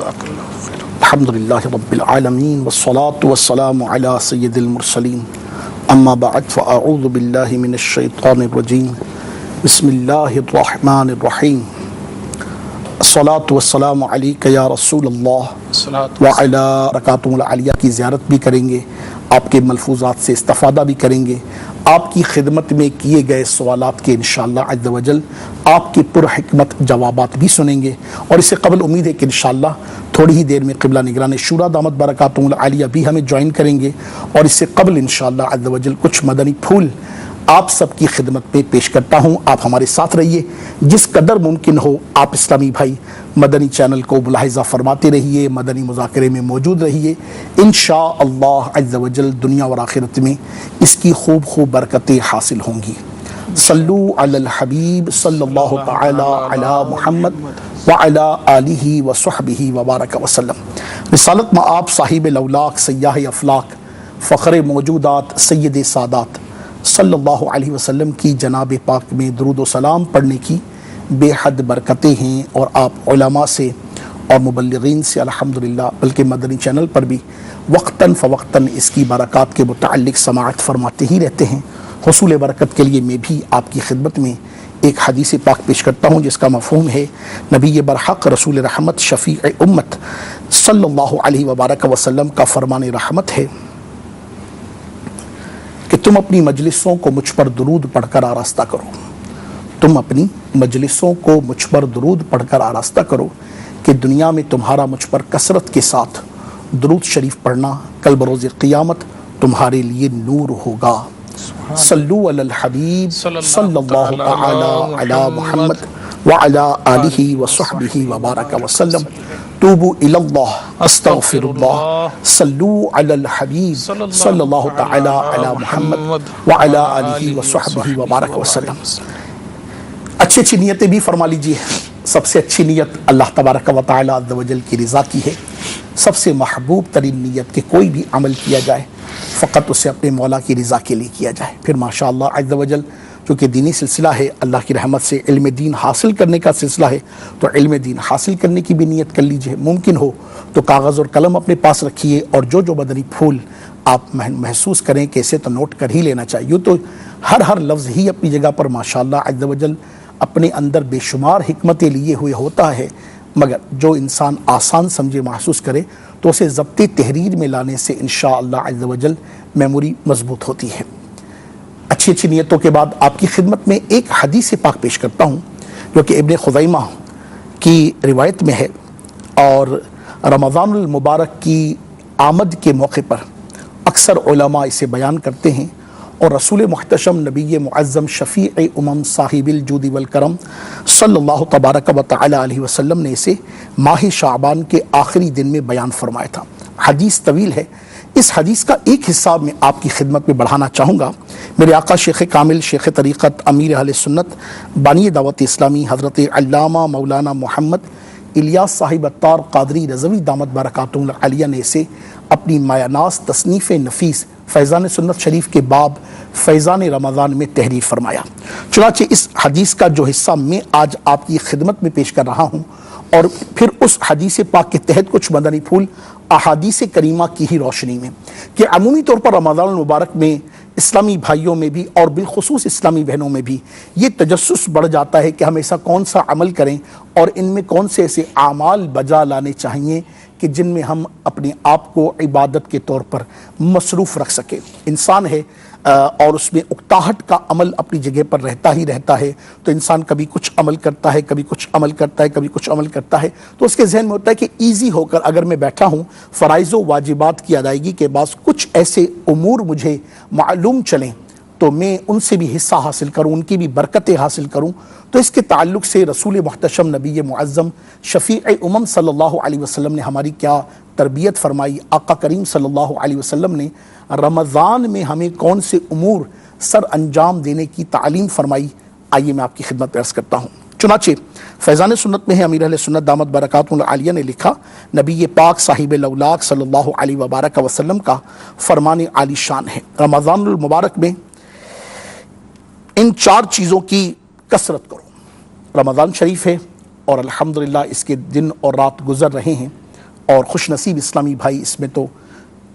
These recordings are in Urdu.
الحمدللہ رب العالمین والصلاة والسلام علی سید المرسلین اما بعد فاعوذ باللہ من الشیطان الرجیم بسم اللہ الرحمن الرحیم الصلاة والسلام علیک یا رسول اللہ وعلی رکعتم العالیہ کی زیارت بھی کریں گے، آپ کے ملفوظات سے استفادہ بھی کریں گے، آپ کی خدمت میں کیے گئے سوالات کے انشاءاللہ عز و جل آپ کے پر حکمت جوابات بھی سنیں گے، اور اس سے قبل امید ہے کہ انشاءاللہ تھوڑی ہی دیر میں قبلہ نگران شورا دامت برکاتہم العالیہ بھی ہمیں جوائن کریں گے، اور اس سے قبل انشاءاللہ عز و جل کچھ مدنی پھول آپ سب کی خدمت میں پیش کرتا ہوں۔ آپ ہمارے ساتھ رہیے، جس قدر ممکن ہو آپ اسلامی بھائی مدنی چینل کو ملاحظہ فرماتے رہیے، مدنی مذاکرے میں موجود رہیے، انشاءاللہ عز و جل دنیا اور آخرت میں اس کی خوب خوب برکتیں حاصل ہوں گی۔ صلو علی الحبیب صلی اللہ تعالی علی محمد وعلی آلہ وصحبہ وبارک وسلم۔ رسالت مآب صاحب الاولاق سیاح افلاق فخر موجودات سید سادات صلی اللہ علیہ وسلم کی جناب پاک میں درود و سلام پڑھنے کی بے حد برکتیں ہیں، اور آپ علماء سے اور مبلغین سے الحمدللہ بلکہ مدنی چینل پر بھی وقتاً فوقتاً اس کی برکات کے متعلق سماعت فرماتے ہی رہتے ہیں۔ حصول برکت کے لیے میں بھی آپ کی خدمت میں ایک حدیث پاک پیش کرتا ہوں، جس کا مفہوم ہے نبی برحق رسول رحمت شفیع امت صلی اللہ علیہ وبارک وسلم کا فرمان رحمت ہے کہ تم اپنی مجلسوں کو مجھ پر درود پڑھ کر آراستہ کرو، تم اپنی مجلسوں کو مجھ پر درود پڑھ کر آراستہ کرو کہ دنیا میں تمہارا مجھ پر کثرت کے ساتھ درود شریف پڑھنا کل بروز قیامت تمہارے لیے نور ہوگا۔ صلو علی الحبیب صلی اللہ تعالی علی محمد وعلی آلہ وصحبہ وبارک وسلم۔ توبوا الی اللہ استغفر اللہ۔ صلو علی الحبیب صلی اللہ تعالی علی محمد وعلی آلہ وصحبہ وبارک وسلم۔ اچھی اچھی نیتیں بھی فرما لیجیے۔ سب سے اچھی نیت اللہ تبارک و تعالی عز و جل کی رضا کی ہے۔ سب سے محبوب ترین نیت کہ کوئی بھی عمل کیا جائے فقط اسے اپنے مولا کی رضا کے لیے کیا جائے۔ پھر ماشاءاللہ عز و جل چونکہ دینی سلسلہ ہے، اللہ کی رحمت سے علم دین حاصل کرنے کا سلسلہ ہے، تو علم دین حاصل کرنے کی بھی نیت کر لیجئے۔ ممکن ہو تو کاغذ اور قلم اپنے پاس رکھیے، اور جو جو مدنی پھول آپ محسوس کریں کہ اسے تو نوٹ کر ہی لینا چاہیے۔ تو ہر لفظ ہی اپنی جگہ پر ماشاءاللہ عز و جل اپنے اندر بے شمار حکمتیں لیے ہوئے ہوتا ہے، مگر جو انسان آسان سمجھے محسوس کرے تو اسے ضبط تحریر میں لانے سے انشاءاللہ عز و جل میموری مضبوط ہوتی ہے۔ اچھی اچھی نیتوں کے بعد آپ کی خدمت میں ایک حدیث پاک پیش کرتا ہوں، جو کہ ابن خزیمہ کی روایت میں ہے، اور رمضان المبارک کی آمد کے موقع پر اکثر علماء اسے بیان کرتے ہیں، اور رسول محتشم نبی معظم شفیع امم صاحب الجود والکرم صلی اللہ تبارک و تعالی علیہ وسلم نے اسے ماہ شعبان کے آخری دن میں بیان فرمایا تھا۔ حدیث طویل ہے، اس حدیث کا ایک حصہ میں آپ کی خدمت میں بڑھانا چاہوں گا۔ میرے آقا شیخ کامل، شیخ طریقت، امیر اہل سنت، بانی دعوت اسلامی حضرت علامہ مولانا محمد الیاس صاحب اتار قادری رضوی دامت برکاتہم العالیہ نے اسے اپنی مایاناز تصنیف نفیس فیضان سنت شریف کے باب فیضان رمضان میں تحریر فرمایا۔ چنانچہ اس حدیث کا جو حصہ میں آج آپ کی خدمت میں پیش کر رہا ہوں، اور پھر اس حدیث پاک کے تحت کچھ مدنی پھول احادیث کریمہ کی ہی روشنی میں، کہ عمومی طور پر رمضان المبارک میں اسلامی بھائیوں میں بھی اور بالخصوص اسلامی بہنوں میں بھی یہ تجسس بڑھ جاتا ہے کہ ہم ایسا کون سا عمل کریں، اور ان میں کون سے ایسے اعمال بجا لانے چاہیے کہ جن میں ہم اپنے آپ کو عبادت کے طور پر مصروف رکھ سکیں۔ انسان ہے اور اس میں اکتاہٹ کا عمل اپنی جگہ پر رہتا ہی رہتا ہے، تو انسان کبھی کچھ عمل کرتا ہے، کبھی کچھ عمل کرتا ہے، کبھی کچھ عمل کرتا ہے، تو اس کے ذہن میں ہوتا ہے کہ ایزی ہو کر اگر میں بیٹھا ہوں فرائض و واجبات کی ادائیگی کے بعد کچھ ایسے امور مجھے معلوم چلیں تو میں ان سے بھی حصہ حاصل کروں، ان کی بھی برکتیں حاصل کروں۔ تو اس کے تعلق سے رسول محتشم نبی معظم شفیع امم صلی اللہ علیہ وسلم نے ہماری کیا تربیت فرمائی، آقا کریم صلی اللہ علیہ وسلم نے رمضان میں ہمیں کون سے امور سر انجام دینے کی تعلیم فرمائی، آئیے میں آپ کی خدمت پیش کرتا ہوں۔ چنانچہ فیضان سنت میں ہے، امیر اہل سنت دامت برکاتہم العالیہ نے لکھا، نبی پاک صاحب الاولاق صلی اللہ علیہ وبارک وسلم کا فرمان عالی شان ہے، رمضان المبارک میں ان 4 چیزوں کی کثرت کرو۔ رمضان شریف ہے اور الحمدللہ اس کے دن اور رات گزر رہے ہیں، اور خوش نصیب اسلامی بھائی اس میں تو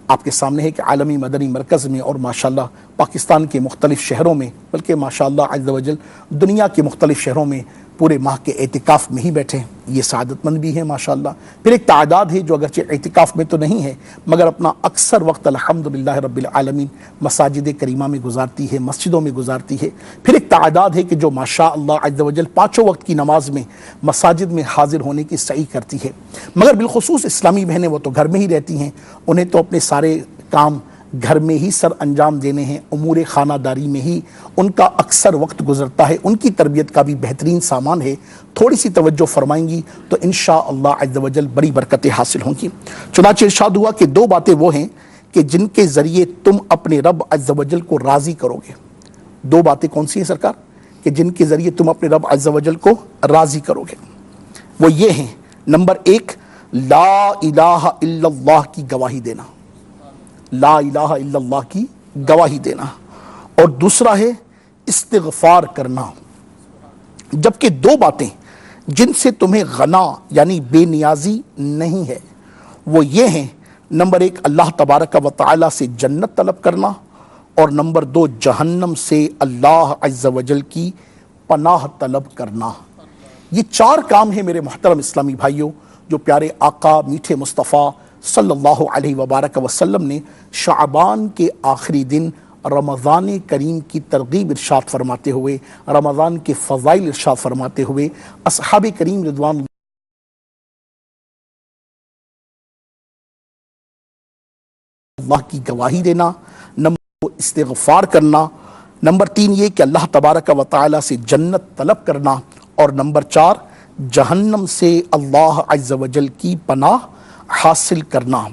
آپ کے سامنے ہے کہ عالمی مدنی مرکز میں اور ماشاءاللہ پاکستان کے مختلف شہروں میں، بلکہ ماشاءاللہ عز و جل دنیا کے مختلف شہروں میں پورے ماہ کے اعتکاف میں ہی بیٹھے ہیں، یہ سعادت مند بھی ہیں ماشاءاللہ۔ پھر ایک تعداد ہے جو اگرچہ اعتکاف میں تو نہیں ہے مگر اپنا اکثر وقت الحمدللہ رب العالمین مساجد کریمہ میں گزارتی ہے، مسجدوں میں گزارتی ہے۔ پھر ایک تعداد ہے کہ جو ماشاءاللہ عز و جل پانچوں وقت کی نماز میں مساجد میں حاضر ہونے کی سعی کرتی ہے، مگر بالخصوص اسلامی بہنیں وہ تو گھر میں ہی رہتی ہیں، انہیں تو اپنے سارے کام گھر میں ہی سر انجام دینے ہیں، امور خانہ داری میں ہی ان کا اکثر وقت گزرتا ہے، ان کی تربیت کا بھی بہترین سامان ہے۔ تھوڑی سی توجہ فرمائیں گی تو انشاءاللہ عز و جل بڑی برکتیں حاصل ہوں گی۔ چنانچہ ارشاد ہوا کہ دو باتیں وہ ہیں کہ جن کے ذریعے تم اپنے رب عز و جل کو راضی کرو گے۔ دو باتیں کون سی ہیں سرکار؟ کہ جن کے ذریعے تم اپنے رب عز و جل کو راضی کرو گے، وہ یہ ہیں: نمبر ایک، لا الہ الا اللہ کی گواہی دینا، لا الہ الا اللہ کی گواہی دینا، اور دوسرا ہے استغفار کرنا۔ جبکہ دو باتیں جن سے تمہیں غنا یعنی بے نیازی نہیں ہے وہ یہ ہیں: نمبر ایک، اللہ تبارک و تعالی سے جنت طلب کرنا، اور نمبر دو، جہنم سے اللہ عز و جل کی پناہ طلب کرنا۔ یہ چار کام ہیں میرے محترم اسلامی بھائیوں جو پیارے آقا میٹھے مصطفیٰ صلی اللہ علیہ وبارک وسلم نے شعبان کے آخری دن رمضان کریم کی ترغیب ارشاد فرماتے ہوئے، رمضان کے فضائل ارشاد فرماتے ہوئے اصحاب کریم رضوان اللہ کی گواہی دینا، نمبر دو استغفار کرنا، نمبر تین یہ کہ اللہ تبارک و تعالی سے جنت طلب کرنا، اور نمبر چار جہنم سے اللہ عز و جل کی پناہ حاصل کرنا۔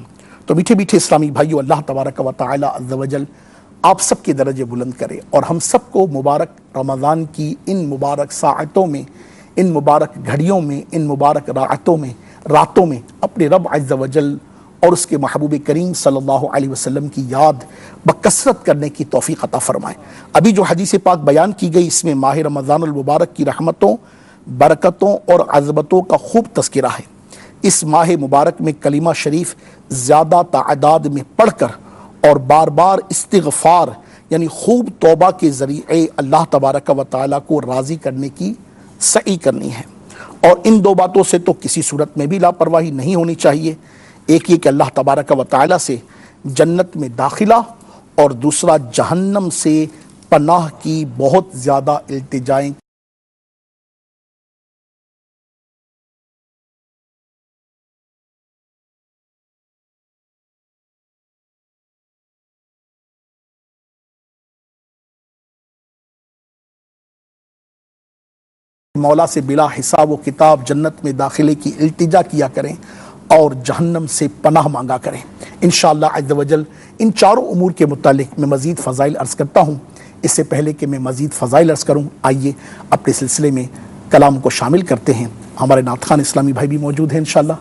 تو میٹھے میٹھے اسلامی بھائیو، اللہ تبارک و تعالی عز و جل آپ سب کے درجے بلند کرے اور ہم سب کو مبارک رمضان کی ان مبارک ساعتوں میں، ان مبارک گھڑیوں میں، ان مبارک راتوں میں اپنے رب عز و جل اور اس کے محبوب کریم صلی اللہ علیہ وسلم کی یاد بکثرت کرنے کی توفیق عطا فرمائے۔ ابھی جو حدیث پاک بیان کی گئی اس میں ماہ رمضان المبارک کی رحمتوں، برکتوں اور عظمتوں کا خوب تذکرہ ہے۔ اس ماہ مبارک میں کلمہ شریف زیادہ تعداد میں پڑھ کر اور بار بار استغفار یعنی خوب توبہ کے ذریعے اللہ تبارک و تعالیٰ کو راضی کرنے کی سعی کرنی ہے، اور ان دو باتوں سے تو کسی صورت میں بھی لاپرواہی نہیں ہونی چاہیے۔ ایک یہ کہ اللہ تبارک و تعالیٰ سے جنت میں داخلہ، اور دوسرا جہنم سے پناہ کی بہت زیادہ التجائیں۔ مولا سے بلا حساب و کتاب جنت میں داخلے کی التجا کیا کریں اور جہنم سے پناہ مانگا کریں۔ انشاءاللہ عز و جل ان چاروں امور کے متعلق میں مزید فضائل عرض کرتا ہوں۔ اس سے پہلے کہ میں مزید فضائل عرض کروں، آئیے اپنے سلسلے میں کلام کو شامل کرتے ہیں۔ ہمارے نعت خوان اسلامی بھائی بھی موجود ہیں انشاءاللہ،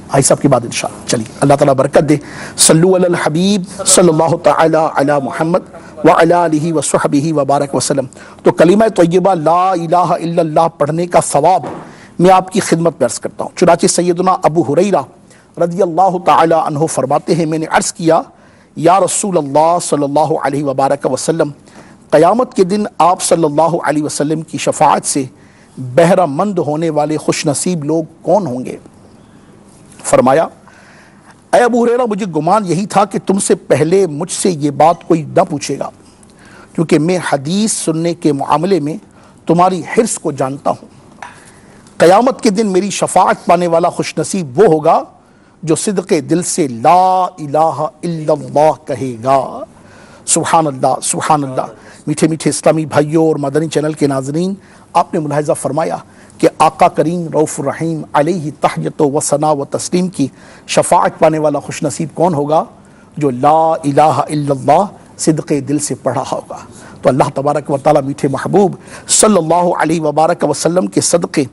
آئی صاحب کی بات انشاءاللہ۔ چلیے اللہ تعالیٰ برکت دے۔ صلو علی الحبیب صلی اللہ تعالی علی محمد وعلی آلہ وصحبہ وبارک وسلم۔ تو کلمہ طیبہ لا الہ الا اللہ پڑھنے کا ثواب میں آپ کی خدمت میں عرض کرتا ہوں۔ چنانچہ سیدنا ابو ہریرہ رضی اللہ تعالی عنہ فرماتے ہیں، میں نے عرض کیا یا رسول اللہ صلی اللہ علیہ وبارک وسلم، قیامت کے دن آپ صلی اللہ علیہ وسلم کی شفاعت سے بہرہ مند ہونے والے خوش نصیب لوگ کون ہوں گے؟ فرمایا، اے ابو ہریرہ، مجھے گمان یہی تھا کہ تم سے پہلے مجھ سے یہ بات کوئی نہ پوچھے گا، کیونکہ میں حدیث سننے کے معاملے میں تمہاری حرص کو جانتا ہوں۔ قیامت کے دن میری شفاعت پانے والا خوش نصیب وہ ہوگا جو صدق دل سے لا الہ الا اللہ کہے گا۔ سبحان اللہ، سبحان اللہ۔ میٹھے میٹھے اسلامی بھائیوں اور مدنی چینل کے ناظرین، آپ نے ملاحظہ فرمایا کہ آقا کریم رؤوف الرحیم علیہ تحیت و ثنا و تسلیم کی شفاعت پانے والا خوش نصیب کون ہوگا؟ جو لا الہ الا اللہ صدق دل سے پڑھا ہوگا۔ تو اللہ تبارک و تعالی میٹھے محبوب صلی اللہ علیہ وبارک وسلم کے صدقے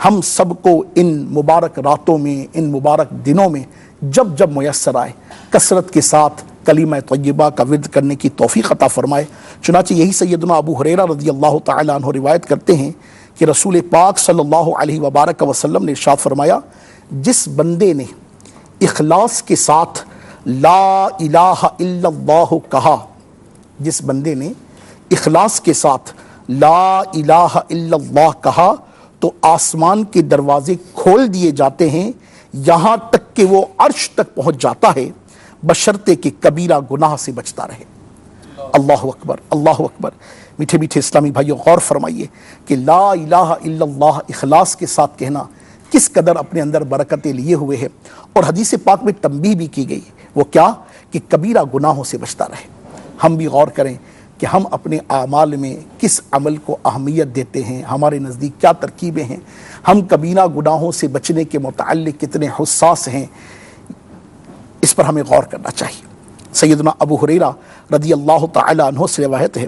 ہم سب کو ان مبارک راتوں میں، ان مبارک دنوں میں جب جب میسر آئے کثرت کے ساتھ کلمہ طیبہ کا ورد کرنے کی توفیق عطا فرمائے۔ چنانچہ یہی سیدنا ابو ہریرہ رضی اللہ تعالی عنہ روایت کرتے ہیں کہ رسول پاک صلی اللہ علیہ وبارک وسلم نے ارشاد فرمایا، جس بندے نے اخلاص کے ساتھ لا الہ الا اللہ کہا، جس بندے نے اخلاص کے ساتھ لا الہ الا اللہ کہا تو آسمان کے دروازے کھول دیے جاتے ہیں، یہاں تک کہ وہ عرش تک پہنچ جاتا ہے، بشرطے کہ کبیرہ گناہ سے بچتا رہے۔ اللہ اکبر، اللہ اکبر۔ میٹھے میٹھے اسلامی بھائیوں، غور فرمائیے کہ لا الہ الا اللہ اخلاص کے ساتھ کہنا کس قدر اپنے اندر برکتیں لیے ہوئے ہے، اور حدیث پاک میں تنبیہ بھی کی گئی، وہ کیا کہ کبیرہ گناہوں سے بچتا رہے۔ ہم بھی غور کریں کہ ہم اپنے اعمال میں کس عمل کو اہمیت دیتے ہیں، ہمارے نزدیک کیا ترکیبیں ہیں، ہم کبیرہ گناہوں سے بچنے کے متعلق کتنے حساس ہیں، اس پر ہمیں غور کرنا چاہیے۔ سیدنا ابو ہریرہ رضی اللہ تعالی عنہ سے روایت ہے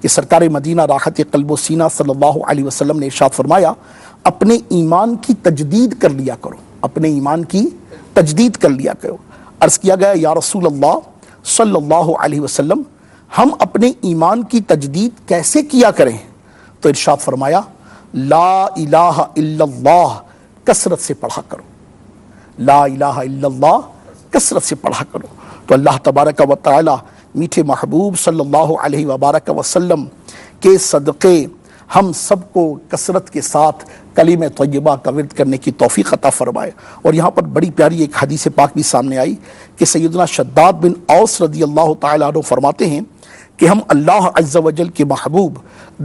کہ سرکار مدینہ راحت قلب و سینہ صلی اللہ علیہ وسلم نے ارشاد فرمایا، اپنے ایمان کی تجدید کر لیا کرو، اپنے ایمان کی تجدید کر لیا کرو۔ عرض کیا گیا یا رسول اللہ صلی اللہ علیہ وسلم، ہم اپنے ایمان کی تجدید کیسے کیا کریں؟ تو ارشاد فرمایا لا الہ الا اللہ کثرت سے پڑھا کرو، لا الہ الا اللہ کثرت سے پڑھا کرو۔ تو اللہ تبارک و تعالی میٹھے محبوب صلی اللہ علیہ وبارک وسلم کے صدقے ہم سب کو کثرت کے ساتھ کلمہ طیبہ کا ورد کرنے کی توفیق عطا فرمائے۔ اور یہاں پر بڑی پیاری ایک حدیث پاک بھی سامنے آئی کہ سیدنا شداد بن اوس رضی اللہ تعالیٰ عنہ فرماتے ہیں کہ ہم اللہ عز و جل کے محبوب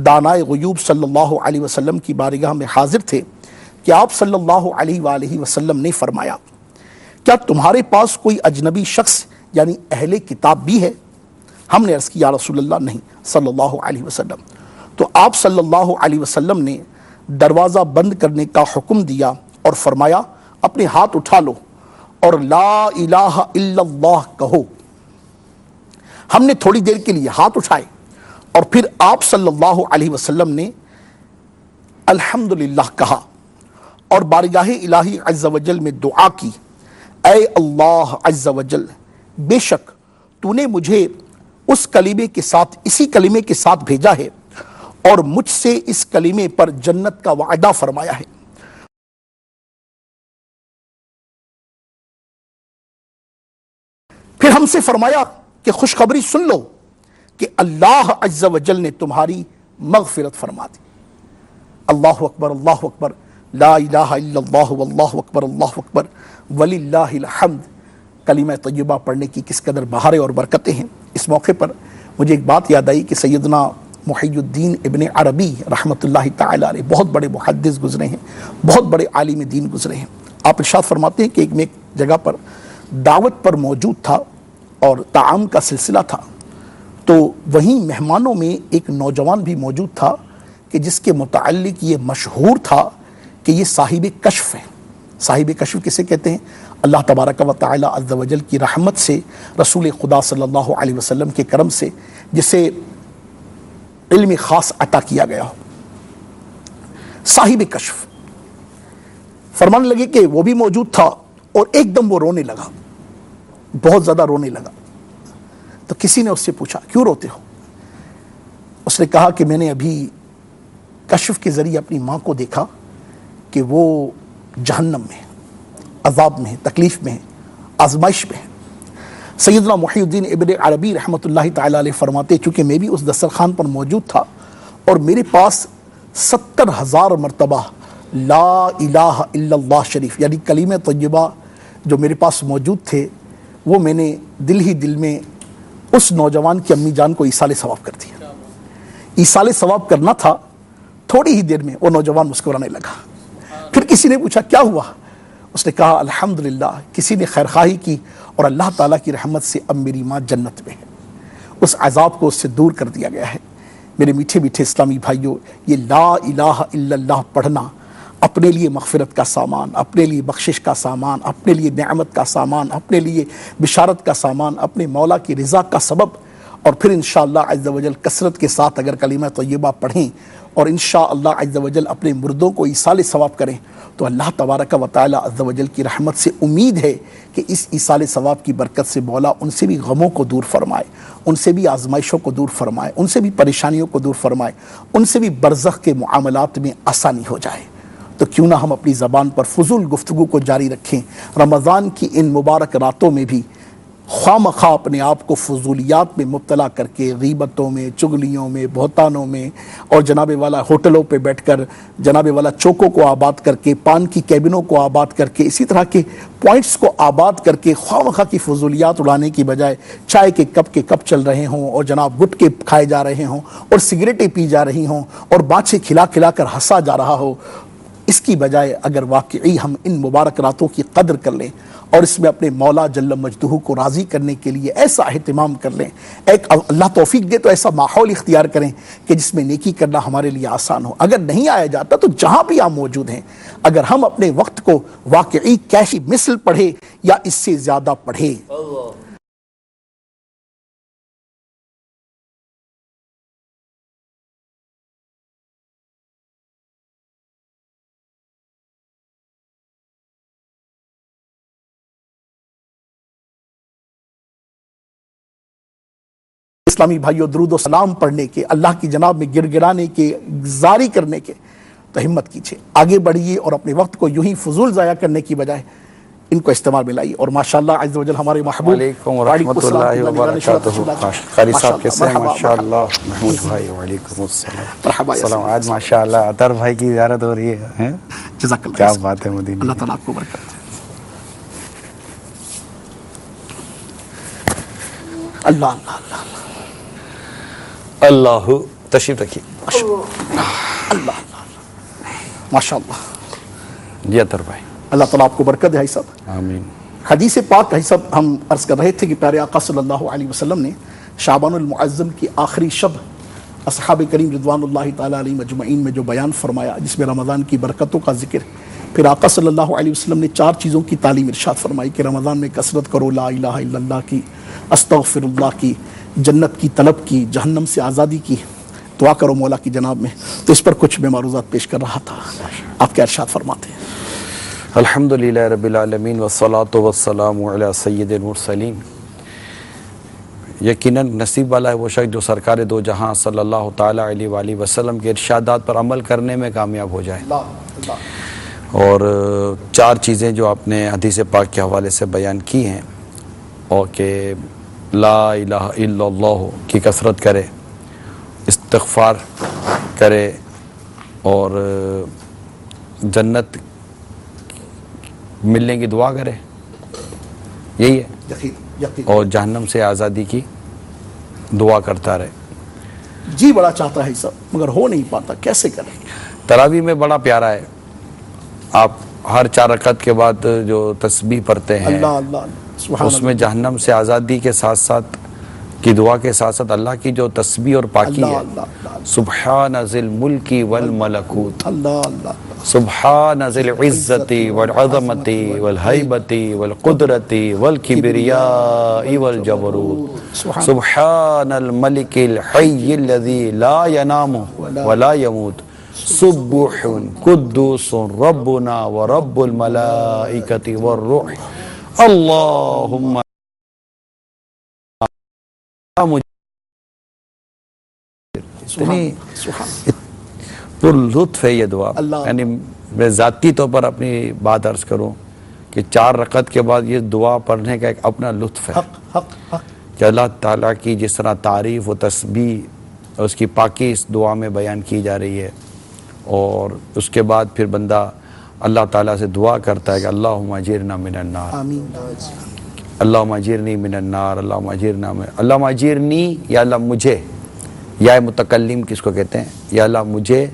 دانائے غیوب صلی اللہ علیہ وسلم کی بارگاہ میں حاضر تھے کہ آپ صلی اللہ علیہ وآلہ وسلم نے فرمایا، کیا تمہارے پاس کوئی اجنبی شخص یعنی اہل کتاب بھی ہے؟ ہم نے عرض کیا یا رسول اللہ نہیں صلی اللہ علیہ وسلم۔ تو آپ صلی اللہ علیہ وسلم نے دروازہ بند کرنے کا حکم دیا اور فرمایا اپنے ہاتھ اٹھا لو اور لا الہ الا اللہ کہو۔ ہم نے تھوڑی دیر کے لیے ہاتھ اٹھائے اور پھر آپ صلی اللہ علیہ وسلم نے الحمدللہ کہا اور بارگاہ الہی عز و جل میں دعا کی، اے اللہ عز و جل، بے شک تو نے مجھے اس کلمے کے ساتھ، اسی کلمے کے ساتھ بھیجا ہے اور مجھ سے اس کلمے پر جنت کا وعدہ فرمایا ہے۔ پھر ہم سے فرمایا کہ خوشخبری سن لو کہ اللہ عز و جل نے تمہاری مغفرت فرما دی۔ اللہ اکبر، اللہ اکبر، لا الہ الا اللہ واللہ اکبر، اللہ اکبر وللہ الحمد۔ کلمہ طیبہ پڑھنے کی کس قدر بہاریں اور برکتیں ہیں۔ اس موقع پر مجھے ایک بات یاد آئی کہ سیدنا محی الدین ابن عربی رحمۃ اللہ تعالی علیہ بہت بڑے محدث گزرے ہیں، بہت بڑے عالم دین گزرے ہیں۔ آپ ارشاد فرماتے ہیں کہ میں ایک جگہ پر دعوت پر موجود تھا اور طعام کا سلسلہ تھا، تو وہیں مہمانوں میں ایک نوجوان بھی موجود تھا کہ جس کے متعلق یہ مشہور تھا کہ یہ صاحب کشف ہے۔ صاحب کشف کسے کہتے ہیں؟ اللہ تبارک و تعالی عز و جل کی رحمت سے، رسول خدا صلی اللہ علیہ وسلم کے کرم سے جسے علم خاص عطا کیا گیا ہو، صاحب کشف۔ فرمانے لگے کہ وہ بھی موجود تھا اور ایک دم وہ رونے لگا، بہت زیادہ رونے لگا۔ تو کسی نے اس سے پوچھا کیوں روتے ہو؟ اس نے کہا کہ میں نے ابھی کشف کے ذریعے اپنی ماں کو دیکھا کہ وہ جہنم میں، عذاب میں، تکلیف میں، آزمائش میں ہے۔ سیدنا محی الدین ابن عربی رحمۃ اللہ تعالی علیہ فرماتے چونکہ میں بھی اس دسترخوان پر موجود تھا اور میرے پاس 70,000 مرتبہ لا الہ الا اللہ شریف یعنی کلمہ طیبہ جو میرے پاس موجود تھے، وہ میں نے دل ہی دل میں اس نوجوان کی امی جان کو ایصال ثواب کر دیا۔ ایصال ثواب کرنا تھا، تھوڑی ہی دیر میں وہ نوجوان مسکرانے لگا۔ پھر کسی نے پوچھا کیا ہوا؟ اس نے کہا الحمدللہ کسی نے خیرخواہی کی اور اللہ تعالیٰ کی رحمت سے اب میری ماں جنت میں ہے، اس عذاب کو اس سے دور کر دیا گیا ہے۔ میرے میٹھے میٹھے اسلامی بھائیوں، یہ لا الہ الا اللہ پڑھنا اپنے لیے مغفرت کا سامان، اپنے لیے بخشش کا سامان، اپنے لیے نعمت کا سامان، اپنے لیے بشارت کا سامان، اپنے مولا کی رضا کا سبب، اور پھر انشاءاللہ عز و جل کثرت کے ساتھ اگر کلمہ طیبہ پڑھیں اور انشاءاللہ عز و جل اپنے مردوں کو ایصال ثواب کریں تو اللہ تبارک و تعالی عز و جل کی رحمت سے امید ہے کہ اس ایصال ثواب کی برکت سے مولا ان سے بھی غموں کو دور فرمائے، ان سے بھی آزمائشوں کو دور فرمائے، ان سے بھی پریشانیوں کو دور فرمائے، ان سے بھی برزخ کے معاملات میں آسانی ہو جائے۔ تو کیوں نہ ہم اپنی زبان پر فضول گفتگو کو جاری رکھیں. رمضان کی ان مبارک راتوں میں بھی خواہ مخواہ اپنے آپ کو فضولیات میں مبتلا کر کے، غیبتوں میں، چغلیوں میں، بہتانوں میں، اور جناب والا ہوٹلوں پہ بیٹھ کر، جناب والا چوکوں کو آباد کر کے، پان کی کیبنوں کو آباد کر کے، اسی طرح کے پوائنٹس کو آباد کر کے خواہ مخواہ کی فضولیات اڑانے کی بجائے چائے کے کپ چل رہے ہوں، اور جناب گٹکے کھائے جا رہے ہوں، اور سگریٹیں پی جا رہی ہوں، اور بانچھیں کھلا کھلا کر ہنسا جا رہا ہو، اس کی بجائے اگر واقعی ہم ان مبارک راتوں کی قدر کر لیں اور اس میں اپنے مولا جل مجدہ کو راضی کرنے کے لیے ایسا اہتمام کر لیں، ایک اللہ توفیق دے تو ایسا ماحول اختیار کریں کہ جس میں نیکی کرنا ہمارے لیے آسان ہو. اگر نہیں آیا جاتا تو جہاں بھی آپ موجود ہیں، اگر ہم اپنے وقت کو واقعی کیسی مثل پڑھے یا اس سے زیادہ پڑھے. اسلامی بھائیوں، درود و سلام پڑھنے کے، اللہ کی جناب میں گر گرانے کے، زاری کرنے کے، تو ہمت کیجئے، آگے بڑھیے اور اپنے وقت کو یوں ہی فضول ضائع کرنے کی بجائے ان کو استعمال میں لائیے. اور ماشاءاللہ عز و جل ہمارے محبوب علیکم ورحمۃ اللہ وبرکاتہ. قاری صاحب کیسے ہیں؟ ماشاءاللہ. محمود بھائی وعلیکم السلام. مرحبا. السلام. آج ماشاءاللہ اطہر بھائی کی زیارت ہو رہی ہے. جزاک اللہ. کیا بات ہے مدینہ. اللہ تعالیٰ آپ کو برکت دے. اللہ اللہ اللہ اللہ. تشریف رکھیے. اللہ ماشاءاللہ. جی اطہر بھائی. اللہ تعالیٰ آپ کو برکت دے بھائی صاحب. آمین. حدیث پاک بھائی صاحب ہم عرض کر رہے تھے کہ پیارے آقا صلی اللہ علیہ وسلم نے شعبان المعظم کی آخری شب اصحاب کریم رضوان اللہ تعالیٰ علیہ مجمعین میں جو بیان فرمایا، جس میں رمضان کی برکتوں کا ذکر، پھر آقا صلی اللہ علیہ وسلم نے 4 چیزوں کی تعلیم ارشاد فرمائی کہ رمضان میں کثرت کرو لا الہ الا اللہ کی، استغفر اللہ کی، جنت کی طلب کی، جہنم سے آزادی کی، دعا کرو مولا کی جناب میں. تو اس پر کچھ میں معروضات پیش کر رہا تھا. آپ کیا ارشاد فرماتے ہیں؟ الحمدللہ رب العالمین والصلاة والسلام علی سید المرسلین. یقیناً نصیب والا ہے وہ شخص جو سرکار دو جہاں صلی اللہ تعالیٰ علیہ وآلہ وسلم کے ارشادات پر عمل کرنے میں کامیاب ہو جائے. اور 4 چیزیں جو آپ نے حدیث پاک کے حوالے سے بیان کی ہیں، اور کہ لا الہ الا اللہ کی کثرت کرے، استغفار کرے، اور جنت ملنے کی دعا کرے، یہی ہے، اور جہنم سے آزادی کی دعا کرتا رہے. جی بڑا چاہتا ہے سب مگر ہو نہیں پاتا، کیسے کریں؟ تراویح میں بڑا پیارا ہے. آپ ہر 4 رکعت کے بعد جو تسبیح پڑھتے ہیں، اللہ اللہ اس میں جہنم سے آزادی کے ساتھ ساتھ کی دعا کے ساتھ ساتھ اللہ کی جو تسبیح اور پاکی ہے، سبحان ذی الملک والملکوت، سبحان ذی العزت والعظمت والہیبت والقدرت والکبریاء والجبروت، سبحان الملک الحی الذی لا ینام ولا یموت، سبح قدوس ربنا ورب الملائکۃ والروح، اللہم پر لطف ہے یہ دعا. یعنی میں ذاتی طور پر اپنی بات عرض کروں کہ 4 رکعت کے بعد یہ دعا پڑھنے کا ایک اپنا لطف ہے کہ اللہ تعالیٰ کی جس طرح تعریف و تسبیح اور اس کی پاکی اس دعا میں بیان کی جا رہی ہے، اور اس کے بعد پھر بندہ اللہ تعالیٰ سے دعا کرتا ہے کہ اللہم اجرنا من النار، اللہم اجرنی من النار، اللہم اجرنا من، اللہم اجرنی، یا اللہ مجھے، یا متکلم کس کو کہتے ہیں، یا اللہ مجھے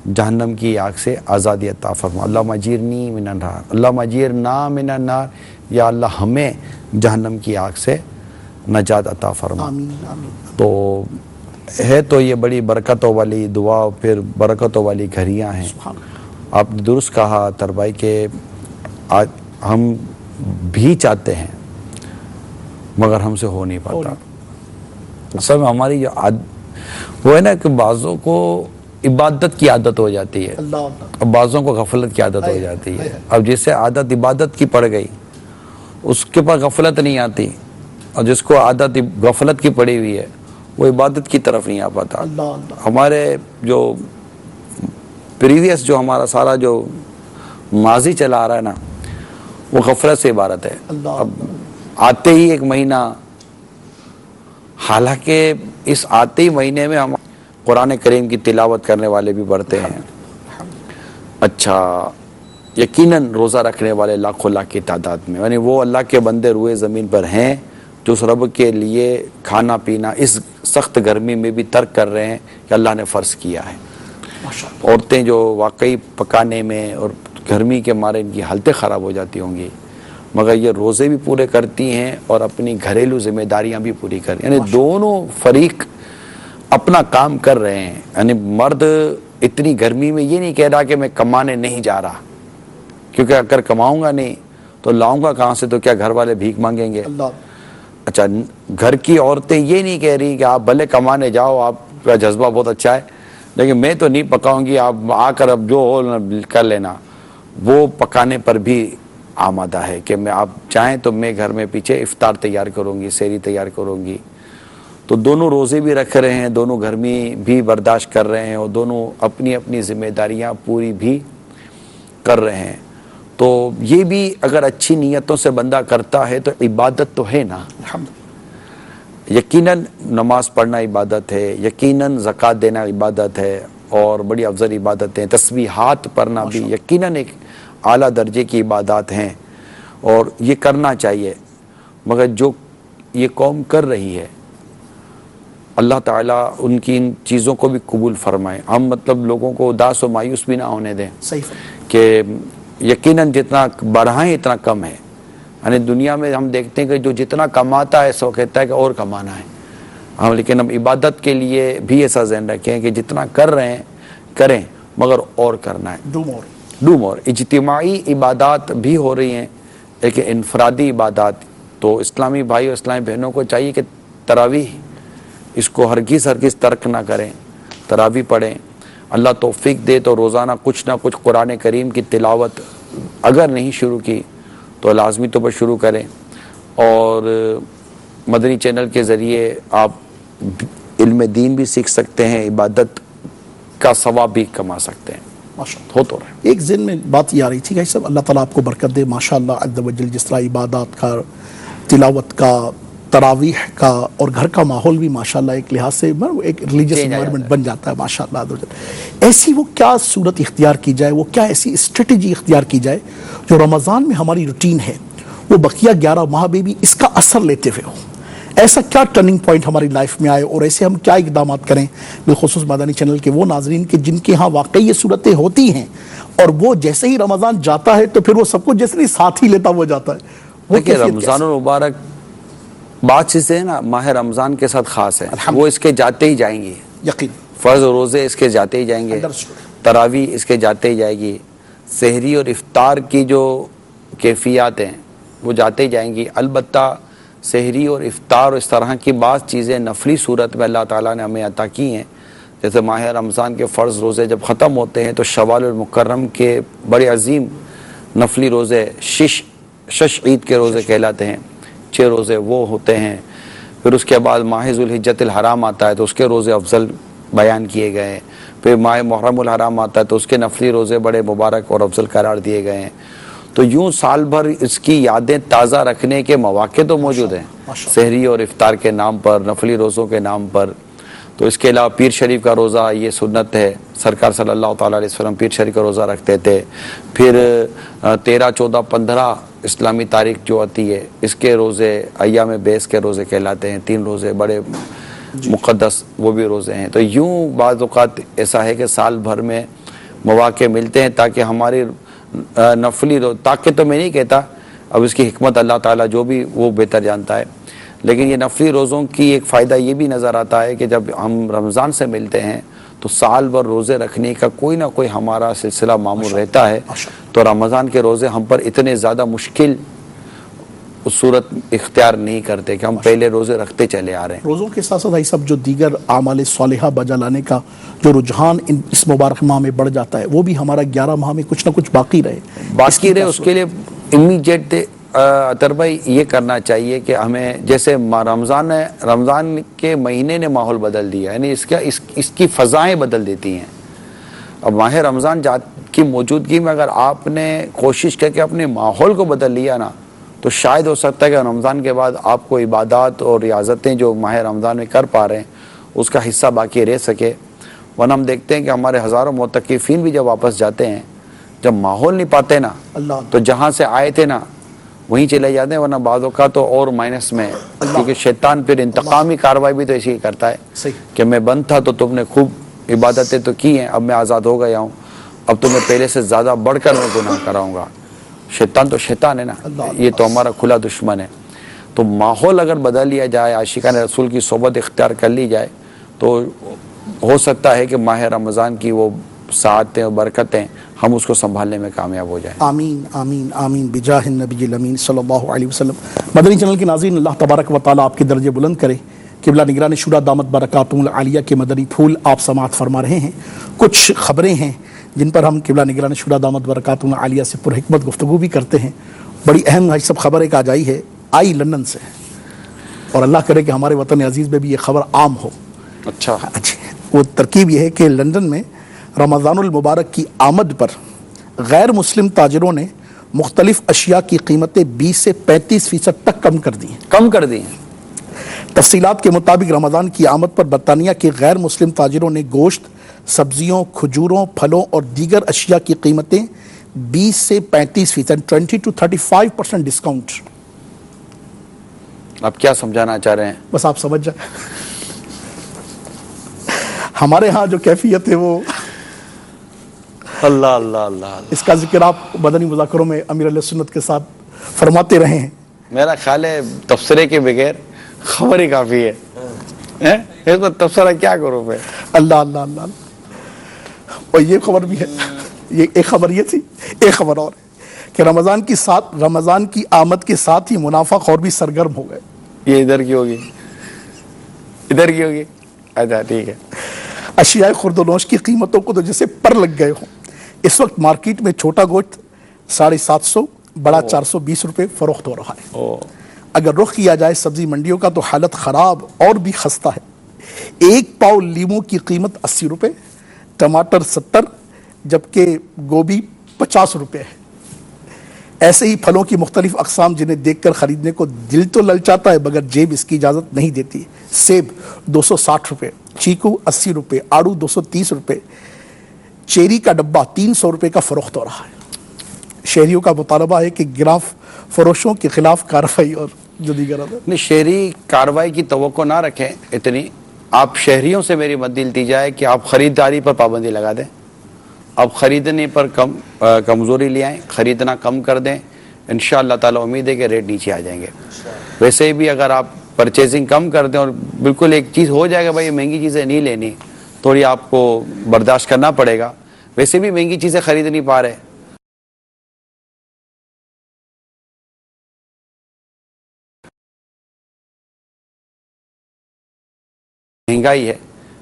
جہنم کی آگ سے آزادی عطا فرما. اللہم اجرنی من النار، اللہم اجرنا من النار، یا اللہ ہمیں جہنم کی آگ سے نجات عطا فرما. تو ہے تو یہ بڑی برکتوں والی دعا، پھر برکتوں والی گھڑیاں ہیں. آپ نے درست کہا اطہر بھائی کہ آج ہم بھی چاہتے ہیں مگر ہم سے ہو نہیں پاتا. اصل میں ہماری جو وہ ہے نا کہ بعضوں کو عبادت کی عادت ہو جاتی ہے، اب بعضوں کو غفلت کی عادت ہو جاتی ہے. اب جس سے عادت عبادت کی پڑ گئی اس کے پاس غفلت نہیں آتی، اور جس کو عادت غفلت کی پڑی ہوئی ہے وہ عبادت کی طرف نہیں آ پاتا. ہمارے جو پریویس جو ہمارا سارا جو ماضی چلا آ رہا ہے نا، وہ غفلت سے عبارت ہے. اب آتے ہی ایک مہینہ، حالانکہ اس آتے ہی مہینے میں ہم قرآن کریم کی تلاوت کرنے والے بھی بڑھتے ہیں. اچھا، یقیناً روزہ رکھنے والے لاکھوں لاکھ کی تعداد میں، یعنی وہ اللہ کے بندے روئے زمین پر ہیں جو اس رب کے لیے کھانا پینا اس سخت گرمی میں بھی ترک کر رہے ہیں کہ اللہ نے فرض کیا ہے. عورتیں جو واقعی پکانے میں اور گرمی کے مارے ان کی حالتیں خراب ہو جاتی ہوں گی، مگر یہ روزے بھی پورے کرتی ہیں اور اپنی گھریلو ذمہ داریاں بھی پوری کر رہی ہیں. یعنی دونوں فریق اپنا کام کر رہے ہیں. یعنی مرد اتنی گرمی میں یہ نہیں کہہ رہا کہ میں کمانے نہیں جا رہا، کیونکہ اگر کماؤں گا نہیں تو لاؤں گا کہاں سے، تو کیا گھر والے بھیک مانگیں گے. اچھا، گھر کی عورتیں یہ نہیں کہہ رہی کہ آپ بھلے کمانے جاؤ، آپ کا جذبہ بہت اچھا ہے، لیکن میں تو نہیں پکاؤں گی، آپ آ کر اب جو ہو کر لینا. وہ پکانے پر بھی آمادہ ہے کہ میں آپ چاہیں تو میں گھر میں پیچھے افطار تیار کروں گی، سحری تیار کروں گی. تو دونوں روزے بھی رکھ رہے ہیں، دونوں گرمی بھی برداشت کر رہے ہیں اور دونوں اپنی اپنی ذمہ داریاں پوری بھی کر رہے ہیں. تو یہ بھی اگر اچھی نیتوں سے بندہ کرتا ہے تو عبادت تو ہے نا. یقیناً نماز پڑھنا عبادت ہے، یقیناً زکوٰۃ دینا عبادت ہے اور بڑی افضل عبادتیں، تسبیحات پڑھنا بھی یقیناً ایک اعلیٰ درجے کی عبادات ہیں اور یہ کرنا چاہیے. مگر جو یہ قوم کر رہی ہے، اللہ تعالیٰ ان کی ان چیزوں کو بھی قبول فرمائے. ہم مطلب لوگوں کو اداس و مایوس بھی نہ ہونے دیں کہ یقیناً جتنا بڑھائیں اتنا کم ہے. یعنی دنیا میں ہم دیکھتے ہیں کہ جو جتنا کماتا ہے سو کہتا ہے کہ اور کمانا ہے. ہم لیکن ہم عبادت کے لیے بھی ایسا ذہن رکھیں کہ جتنا کر رہے ہیں کریں، مگر اور کرنا ہے. Do more. اجتماعی عبادات بھی ہو رہی ہیں لیکن انفرادی عبادات. تو اسلامی بھائی اور اسلامی بہنوں کو چاہیے کہ تراویح اس کو ہرگز ترک نہ کریں، تراویح پڑھیں. اللہ توفیق دے تو روزانہ کچھ نہ کچھ قرآن کریم کی تلاوت اگر نہیں شروع کی تو لازمی طور پر شروع کریں. اور مدنی چینل کے ذریعے آپ علم دین بھی سیکھ سکتے ہیں، عبادت کا ثواب بھی کما سکتے ہیں. ہو تو رہا ہے. ایک ذہن میں بات یہ آ رہی تھی کہ صاحب اللہ تعالیٰ آپ کو برکت دے، ماشاءاللہ عز و جل، جس طرح عبادات کا، تلاوت کا، تراویح کا اور گھر کا ماحول بھی ماشاءاللہ ایک لحاظ سے ایک ریلیجس انوائرمنٹ بن جاتا ہے ماشاءاللہ عز و جل. ایسی وہ کیا صورت اختیار کی جائے، وہ کیا ایسی اسٹریٹجی اختیار کی جائے جو رمضان میں ہماری روٹین ہے وہ بقیہ 11 ماہ میں بھی اس کا اثر لیتے ہوئے ہو؟ ایسا کیا ٹرننگ پوائنٹ ہماری لائف میں آئے اور ایسے ہم کیا اقدامات کریں بالخصوص مدنی چینل کے وہ ناظرین کے جن کے ہاں واقعی یہ صورتیں ہوتی ہیں اور وہ جیسے ہی رمضان جاتا ہے تو پھر وہ سب کچھ جیسے نہیں ساتھ ہی لیتا وہ جاتا ہے. دیکھیں، رمضان المبارک بات چیزیں ہیں نا، ماہ رمضان کے ساتھ خاص ہے. وہ اس کے جاتے ہی جائیں گے، یقین. فرض روزے اس کے جاتے ہی جائیں گے، تراویح اس کے جاتے ہی جائے گی، سحری اور افطار کی جو کیفیات ہیں وہ جاتے ہی جائیں گی. البتہ سحری اور افطار اور اس طرح کی بعض چیزیں نفلی صورت میں اللہ تعالیٰ نے ہمیں عطا کی ہیں. جیسے ماہ رمضان کے فرض روزے جب ختم ہوتے ہیں تو شوال المکرم کے بڑے عظیم نفلی روزے شش عید کے روزے کہلاتے ہیں، 6 روزے وہ ہوتے ہیں. پھر اس کے بعد ماہ ذوالحجۃ الحرام آتا ہے تو اس کے روزے افضل بیان کیے گئے ہیں. پھر ماہ محرم الحرام آتا ہے تو اس کے نفلی روزے بڑے مبارک اور افضل قرار دیے گئے ہیں. تو یوں سال بھر اس کی یادیں تازہ رکھنے کے مواقع تو موجود ہیں، سحری اور افطار کے نام پر، نفلی روزوں کے نام پر. تو اس کے علاوہ پیر شریف کا روزہ یہ سنت ہے، سرکار صلی اللہ تعالیٰ علیہ وسلم پیر شریف کا روزہ رکھتے تھے. پھر 13، 14، 15 اسلامی تاریخ جو آتی ہے اس کے روزے ایام بیس کے روزے کہلاتے ہیں. 3 روزے بڑے مقدس وہ بھی روزے ہیں. تو یوں بعض اوقات ایسا ہے کہ سال بھر میں مواقع ملتے ہیں تاکہ ہماری نفلی تاکہ تو میں نہیں کہتا، اب اس کی حکمت اللہ تعالیٰ جو بھی وہ بہتر جانتا ہے، لیکن یہ نفلی روزوں کی ایک فائدہ یہ بھی نظر آتا ہے کہ جب ہم رمضان سے ملتے ہیں تو سال بھر روزے رکھنے کا کوئی نہ کوئی ہمارا سلسلہ معمول رہتا ہے. تو رمضان کے روزے ہم پر اتنے زیادہ مشکل صورت اختیار نہیں کرتے کہ ہم پہلے روزے رکھتے چلے آ رہے ہیں. روزوں کے ساتھ ساتھ سب جو دیگر اعمال صالحہ بجا لانے کا جو رجحان اس مبارک ماہ میں بڑھ جاتا ہے وہ بھی ہمارا 11 ماہ میں کچھ نہ کچھ باقی رہے. اس کے لیے امیڈیٹ اطہر بھائی یہ کرنا چاہیے کہ ہمیں جیسے رمضان کے مہینے نے ماحول بدل دیا، یعنی اس کی فضائیں بدل دیتی ہیں. اب ماہ رمضان کی موجودگی میں اگر آپ نے کوشش کر کے اپنے ماحول کو بدل لیا نا تو شاید ہو سکتا ہے کہ رمضان کے بعد آپ کو عبادات اور ریاضتیں جو ماہ رمضان میں کر پا رہے ہیں اس کا حصہ باقی رہ سکے. ورنہ ہم دیکھتے ہیں کہ ہمارے ہزاروں معتکفین بھی جب واپس جاتے ہیں جب ماحول نہیں پاتے نا تو جہاں سے آئے تھے نا وہیں چلے جاتے ہیں. ورنہ بعض اوقات تو اور مائنس میں ہے کیونکہ شیطان پھر انتقامی کارروائی بھی تو ایسی ہی کرتا ہے کہ میں بند تھا تو تم نے خوب عبادتیں تو کی ہیں, اب میں آزاد ہو گیا ہوں, اب تمہیں پہلے سے زیادہ بڑھ کر میں گناہ کراؤں گا. شیطان تو شیطان ہے نا, یہ تو ہمارا کھلا دشمن ہے. تو ماحول اگر بدل لیا جائے, عاشقان رسول کی صحبت اختیار کر لی جائے تو ہو سکتا ہے کہ ماہ رمضان کی وہ ساعتیں اور برکتیں ہم اس کو سنبھالنے میں کامیاب ہو جائیں. آمین آمین آمین بجاہ النبی الامین صلی اللہ علیہ وسلم. مدنی چینل کے ناظرین, اللہ تبارک و تعالیٰ آپ کے درجے بلند کرے. قبلہ نگران شورا دامت برکاتہم العالیہ کے مدنی پھول آپ سماعت فرما رہے ہیں. کچھ خبریں ہیں جن پر ہم قبلہ نگران شورا دامت برکاتہم العالیہ سے پر حکمت گفتگو بھی کرتے ہیں. بڑی اہم سب خبر ایک آج آئی ہے, آئی لندن سے, اور اللہ کرے کہ ہمارے وطن عزیز میں بھی یہ خبر عام ہو. اچھا, وہ ترکیب یہ ہے کہ لندن میں رمضان المبارک کی آمد پر غیر مسلم تاجروں نے مختلف اشیاء کی قیمتیں 20 سے 35% تک کم کر دی ہیں. تفصیلات کے مطابق رمضان کی آمد پر برطانیہ کے غیر مسلم تاجروں نے گوشت, سبزیوں, کھجوروں, پھلوں اور دیگر اشیاء کی قیمتیں 20 سے 35%, 20 to 35% ڈسکاؤنٹ. آپ کیا سمجھانا چاہ رہے ہیں؟ بس آپ سمجھ جائیں. ہمارے ہاں جو کیفیت ہے وہ اللہ اللہ اللہ, اس کا ذکر آپ مدنی مذاکروں میں امیر علیہ سنت کے ساتھ فرماتے رہے ہیں. میرا خیال ہے تبصرے کے بغیر خبر ہی کافی ہے. اس پر تبصرہ کیا کروں میں؟ اللہ اللہ اللہ. اور یہ خبر بھی ہے, یہ ایک خبر یہ تھی, ایک خبر اور ہے کہ رمضان کی آمد کے ساتھ ہی منافع خور بھی سرگرم ہو گئے. یہ ادھر کی ہوگی, ادھر کی ہوگی. اچھا ٹھیک ہے. اشیاء خرد و نوش کی قیمتوں کو تو جیسے پر لگ گئے ہوں. اس وقت مارکیٹ میں چھوٹا گوشت 750, بڑا 420 روپے فروخت ہو رہا ہے. اگر رخ کیا جائے سبزی منڈیوں کا تو حالت خراب اور بھی خستہ ہے. ایک پاؤ لیموں کی قیمت 80 روپے, ٹماٹر 70, جبکہ گوبھی 50 روپے ہے. ایسے ہی پھلوں کی مختلف اقسام جنہیں دیکھ کر خریدنے کو دل تو للچاتا ہے مگر جیب اس کی اجازت نہیں دیتی. سیب 260 روپے, چیکو 80 روپے, آڑو 230 روپے, چیری کا ڈبہ 300 روپے کا فروخت ہو رہا ہے. شہریوں کا مطالبہ ہے کہ گراف فروشوں کے خلاف کارروائی اور جو دیگر نہیں, شہری کارروائی کی توقع نہ رکھیں اتنی. آپ شہریوں سے میری مدد دی جائے کہ آپ خریداری پر پابندی لگا دیں, آپ خریدنے پر کمزوری لے آئیں, خریدنا کم کر دیں. انشاءاللہ تعالی امید ہے کہ ریٹ نیچے آ جائیں گے. ویسے بھی اگر آپ پرچیزنگ کم کر دیں اور بالکل ایک چیز ہو جائے گا بھائی مہنگی چیزیں نہیں لینی, تھوڑی آپ کو برداشت کرنا پڑے گا. ویسے بھی مہنگی چیزیں خرید نہیں پا رہے, مہنگائی ہے,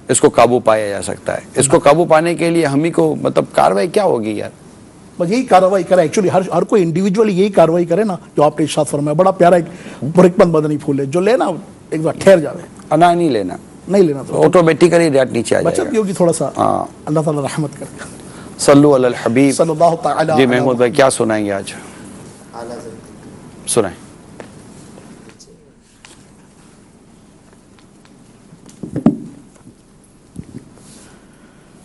اس کو قابو پایا جا سکتا ہے. اس کو قابو پانے کے لیے ہم ہی کو مطلب کارروائی کیا ہوگی یار؟ بس یہی کارروائی کرے. ایکچولی ہر کوئی انڈیویجولی یہی کارروائی کرے نا جو آپ نے ارشاد فرمایا. بڑا پیارا ایک برکمت مدنی پھول ہے, جو لینا ایک بار ٹھہر جاوے. انا نہیں لینا تو آٹومیٹیکلی ریٹ نیچے آ جائے گا. بچت بھی ہوگی تھوڑا سا. اللہ تعالی رحمت کرے. صلو علی الحبیب صلی اللہ تعالی. جی محمود بھائی کیا سنائیں گے آج؟ سنائیں.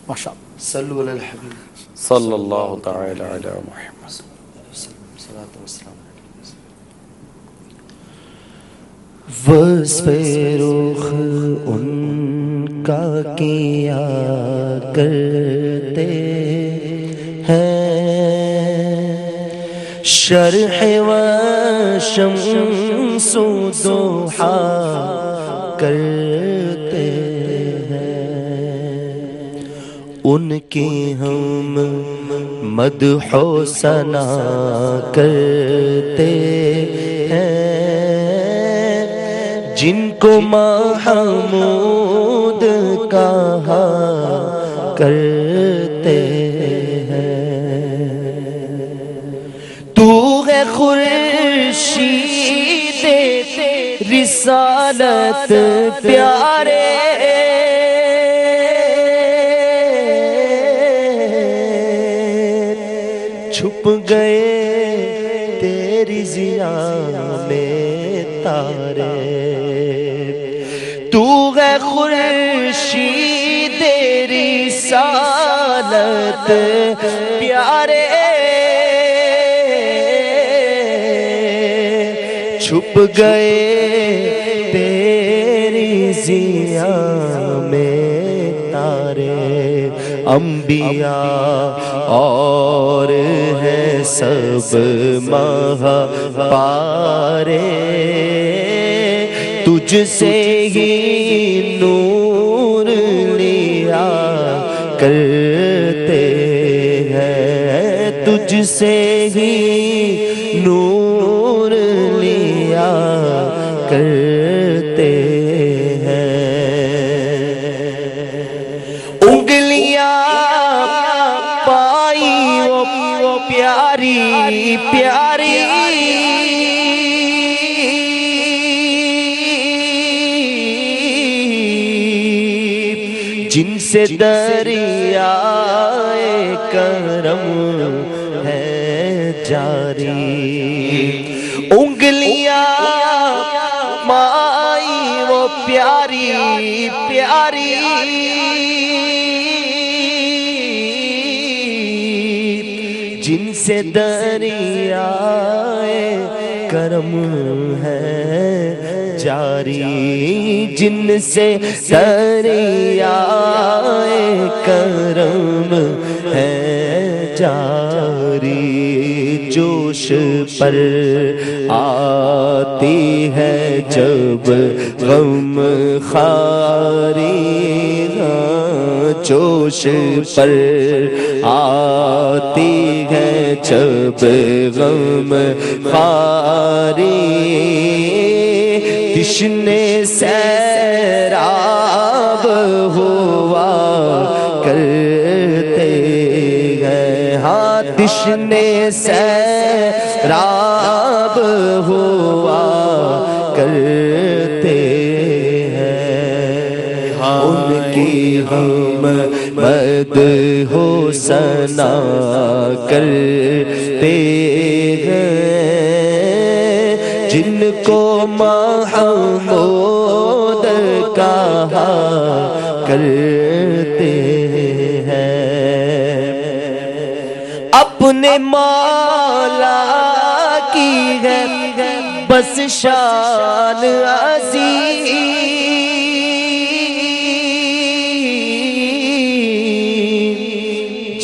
ماشاء اللہ. صلو علی الحبیب صلی اللہ تعالی علی محمد. صلاۃ والسلام. وصف رخ ان کا کیا کرتے ہیں, شرح و شمس و ضحا کرتے ہیں, ان کی ہم مدح و ثنا کرتے ہیں, جن کو محمود کہا کرتے ہیں. تو ہے خورشید رسالت پیارے, چھپ گئے تیری ضیا میں تارے، تو ہے خورشید رسالت پیارے، چھپ گئے تیری ضیا میں تارے، انبیاء اور ہے سب مہاپارے، تجھ سے ہی نور لیا کرتے ہیں، تجھ سے ہی نور لیا کرتے ہیں، انگلیاں پائی وہ پیاری پیاری، جن سے دریائے کرم ہے جاری، انگلیاں مائی وہ پیاری پیاری، جن سے دریائے کرم ہے جاری، جن سے دریائے کرم ہے جاری، جوش پر آتی ہے جب غم خواری، جوش پر آتی ہے جب غم خواری، تشنے سیراب ہوا کرتے ہیں، ہاں تشنے سیراب ہوا کرتے ہیں، ان کی ہم مد ہو ثنا کرتے ہیں، جن کو محمود کہا کرتے ہیں، اپنے مولا کی ہے بس شان عظیم،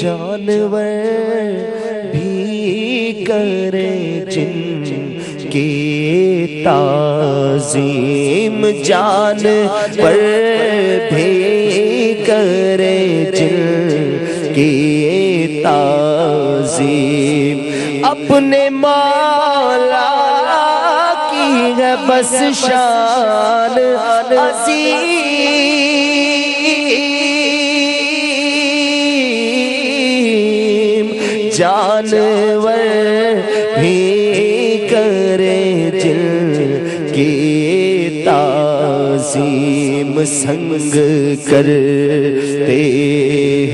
جانور بھی کرے جن کی تعظیم، جانور بھی کرے جن کی تعظیم، اپنے مولا کی ہے بس شان عظیم، جانور بھی کرے جن کی تعظیم، سنگ کرتے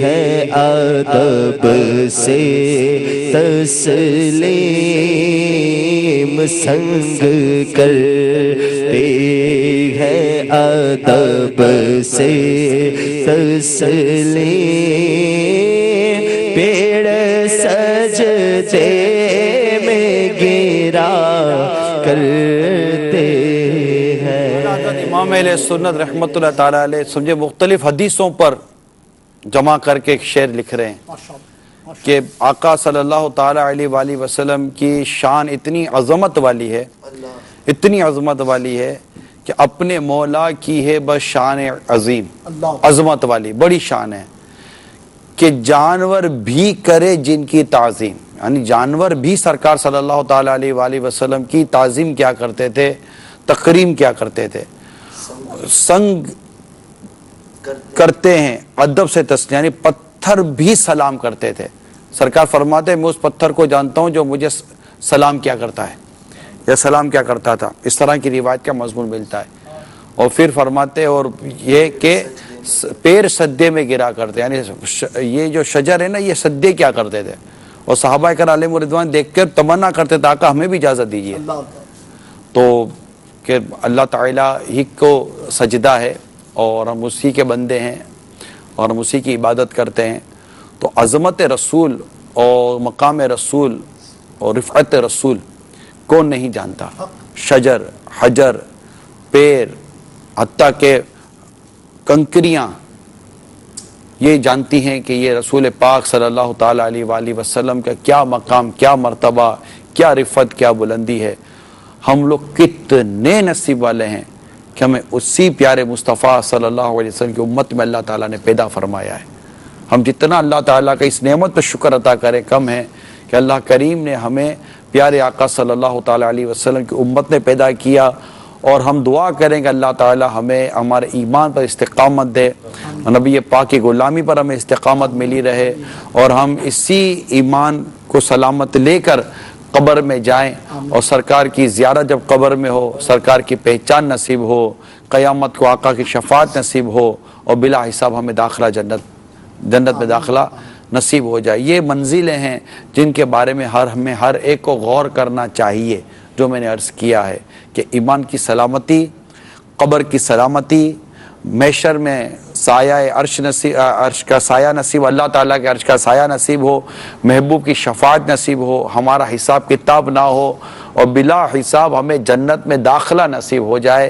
ہیں ادب سے تسلیم، سنگ کرتے ہیں ادب سے تسلیم، پیڑ سجدے میں گرا کرتے ہیں۔ امام اہل سنت رحمۃ اللہ تعالیٰ علیہ سمجھے مختلف حدیثوں پر جمع کر کے ایک شعر لکھ رہے ہیں کہ آقا صلی اللہ تعالیٰ علیہ وآلہ وسلم کی شان اتنی عظمت والی ہے، اتنی عظمت والی ہے کہ اپنے مولا کی ہے بس شان عظیم، عظمت والی بڑی شان ہے کہ جانور بھی کرے جن کی تعظیم، یعنی جانور بھی سرکار صلی اللہ تعالیٰ علیہ وآلہ وسلم کی تعظیم کیا کرتے تھے، تکریم کیا کرتے تھے، سنگ کرتے ہیں ادب سے تسلیم، یعنی پتھر بھی سلام کرتے تھے۔ سرکار فرماتے ہیں میں اس پتھر کو جانتا ہوں جو مجھے سلام کیا کرتا ہے یا سلام کیا کرتا تھا، اس طرح کی روایت کا مضمون ملتا ہے۔ اور پھر فرماتے ہیں اور یہ کہ پیر سدے میں گرا کرتے، یعنی یہ جو شجر ہے نا یہ سدے کیا کرتے تھے، اور صحابہ کرام علیہم رضوان دیکھ کر تمنا کرتے تھے آقا ہمیں بھی اجازت دیجیے. تو کہ اللہ تعالیٰ ہی کو سجدہ ہے اور ہم اسی کے بندے ہیں اور ہم اسی کی عبادت کرتے ہیں. تو عظمت رسول اور مقام رسول اور رفعت رسول کون نہیں جانتا. شجر، حجر، پیر، حتیٰ کہ کنکریاں یہ جانتی ہیں کہ یہ رسول پاک صلی اللہ تعالیٰ علیہ وآلہ وسلم کا کیا مقام، کیا مرتبہ، کیا رفعت، کیا بلندی ہے. ہم لوگ کتنے نصیب والے ہیں کہ ہمیں اسی پیارے مصطفیٰ صلی اللہ علیہ وسلم کی امت میں اللہ تعالیٰ نے پیدا فرمایا ہے. ہم جتنا اللہ تعالیٰ کا اس نعمت پر شکر عطا کریں کم ہے کہ اللہ کریم نے ہمیں پیارے آقا صلی اللہ تعالیٰ علیہ وسلم کی امت نے پیدا کیا. اور ہم دعا کریں کہ اللہ تعالیٰ ہمیں ہمارے ایمان پر استقامت دے، نبی پاک کی غلامی پر ہمیں استقامت ملی رہے، اور ہم اسی ایمان کو سلامت لے کر قبر میں جائیں، اور سرکار کی زیارت جب قبر میں ہو، سرکار کی پہچان نصیب ہو، قیامت کو آقا کی شفاعت نصیب ہو، اور بلا حساب ہمیں داخلہ جنت میں داخلہ نصیب ہو جائے. یہ منزلیں ہیں جن کے بارے میں ہمیں ہر ایک کو غور کرنا چاہیے. جو میں نے عرض کیا ہے کہ ایمان کی سلامتی، قبر کی سلامتی، محشر میں سایہ عرش کا سایہ نصیب، اللہ تعالیٰ کے عرش کا سایہ نصیب ہو، محبوب کی شفاعت نصیب ہو، ہمارا حساب کتاب نہ ہو، اور بلا حساب ہمیں جنت میں داخلہ نصیب ہو جائے،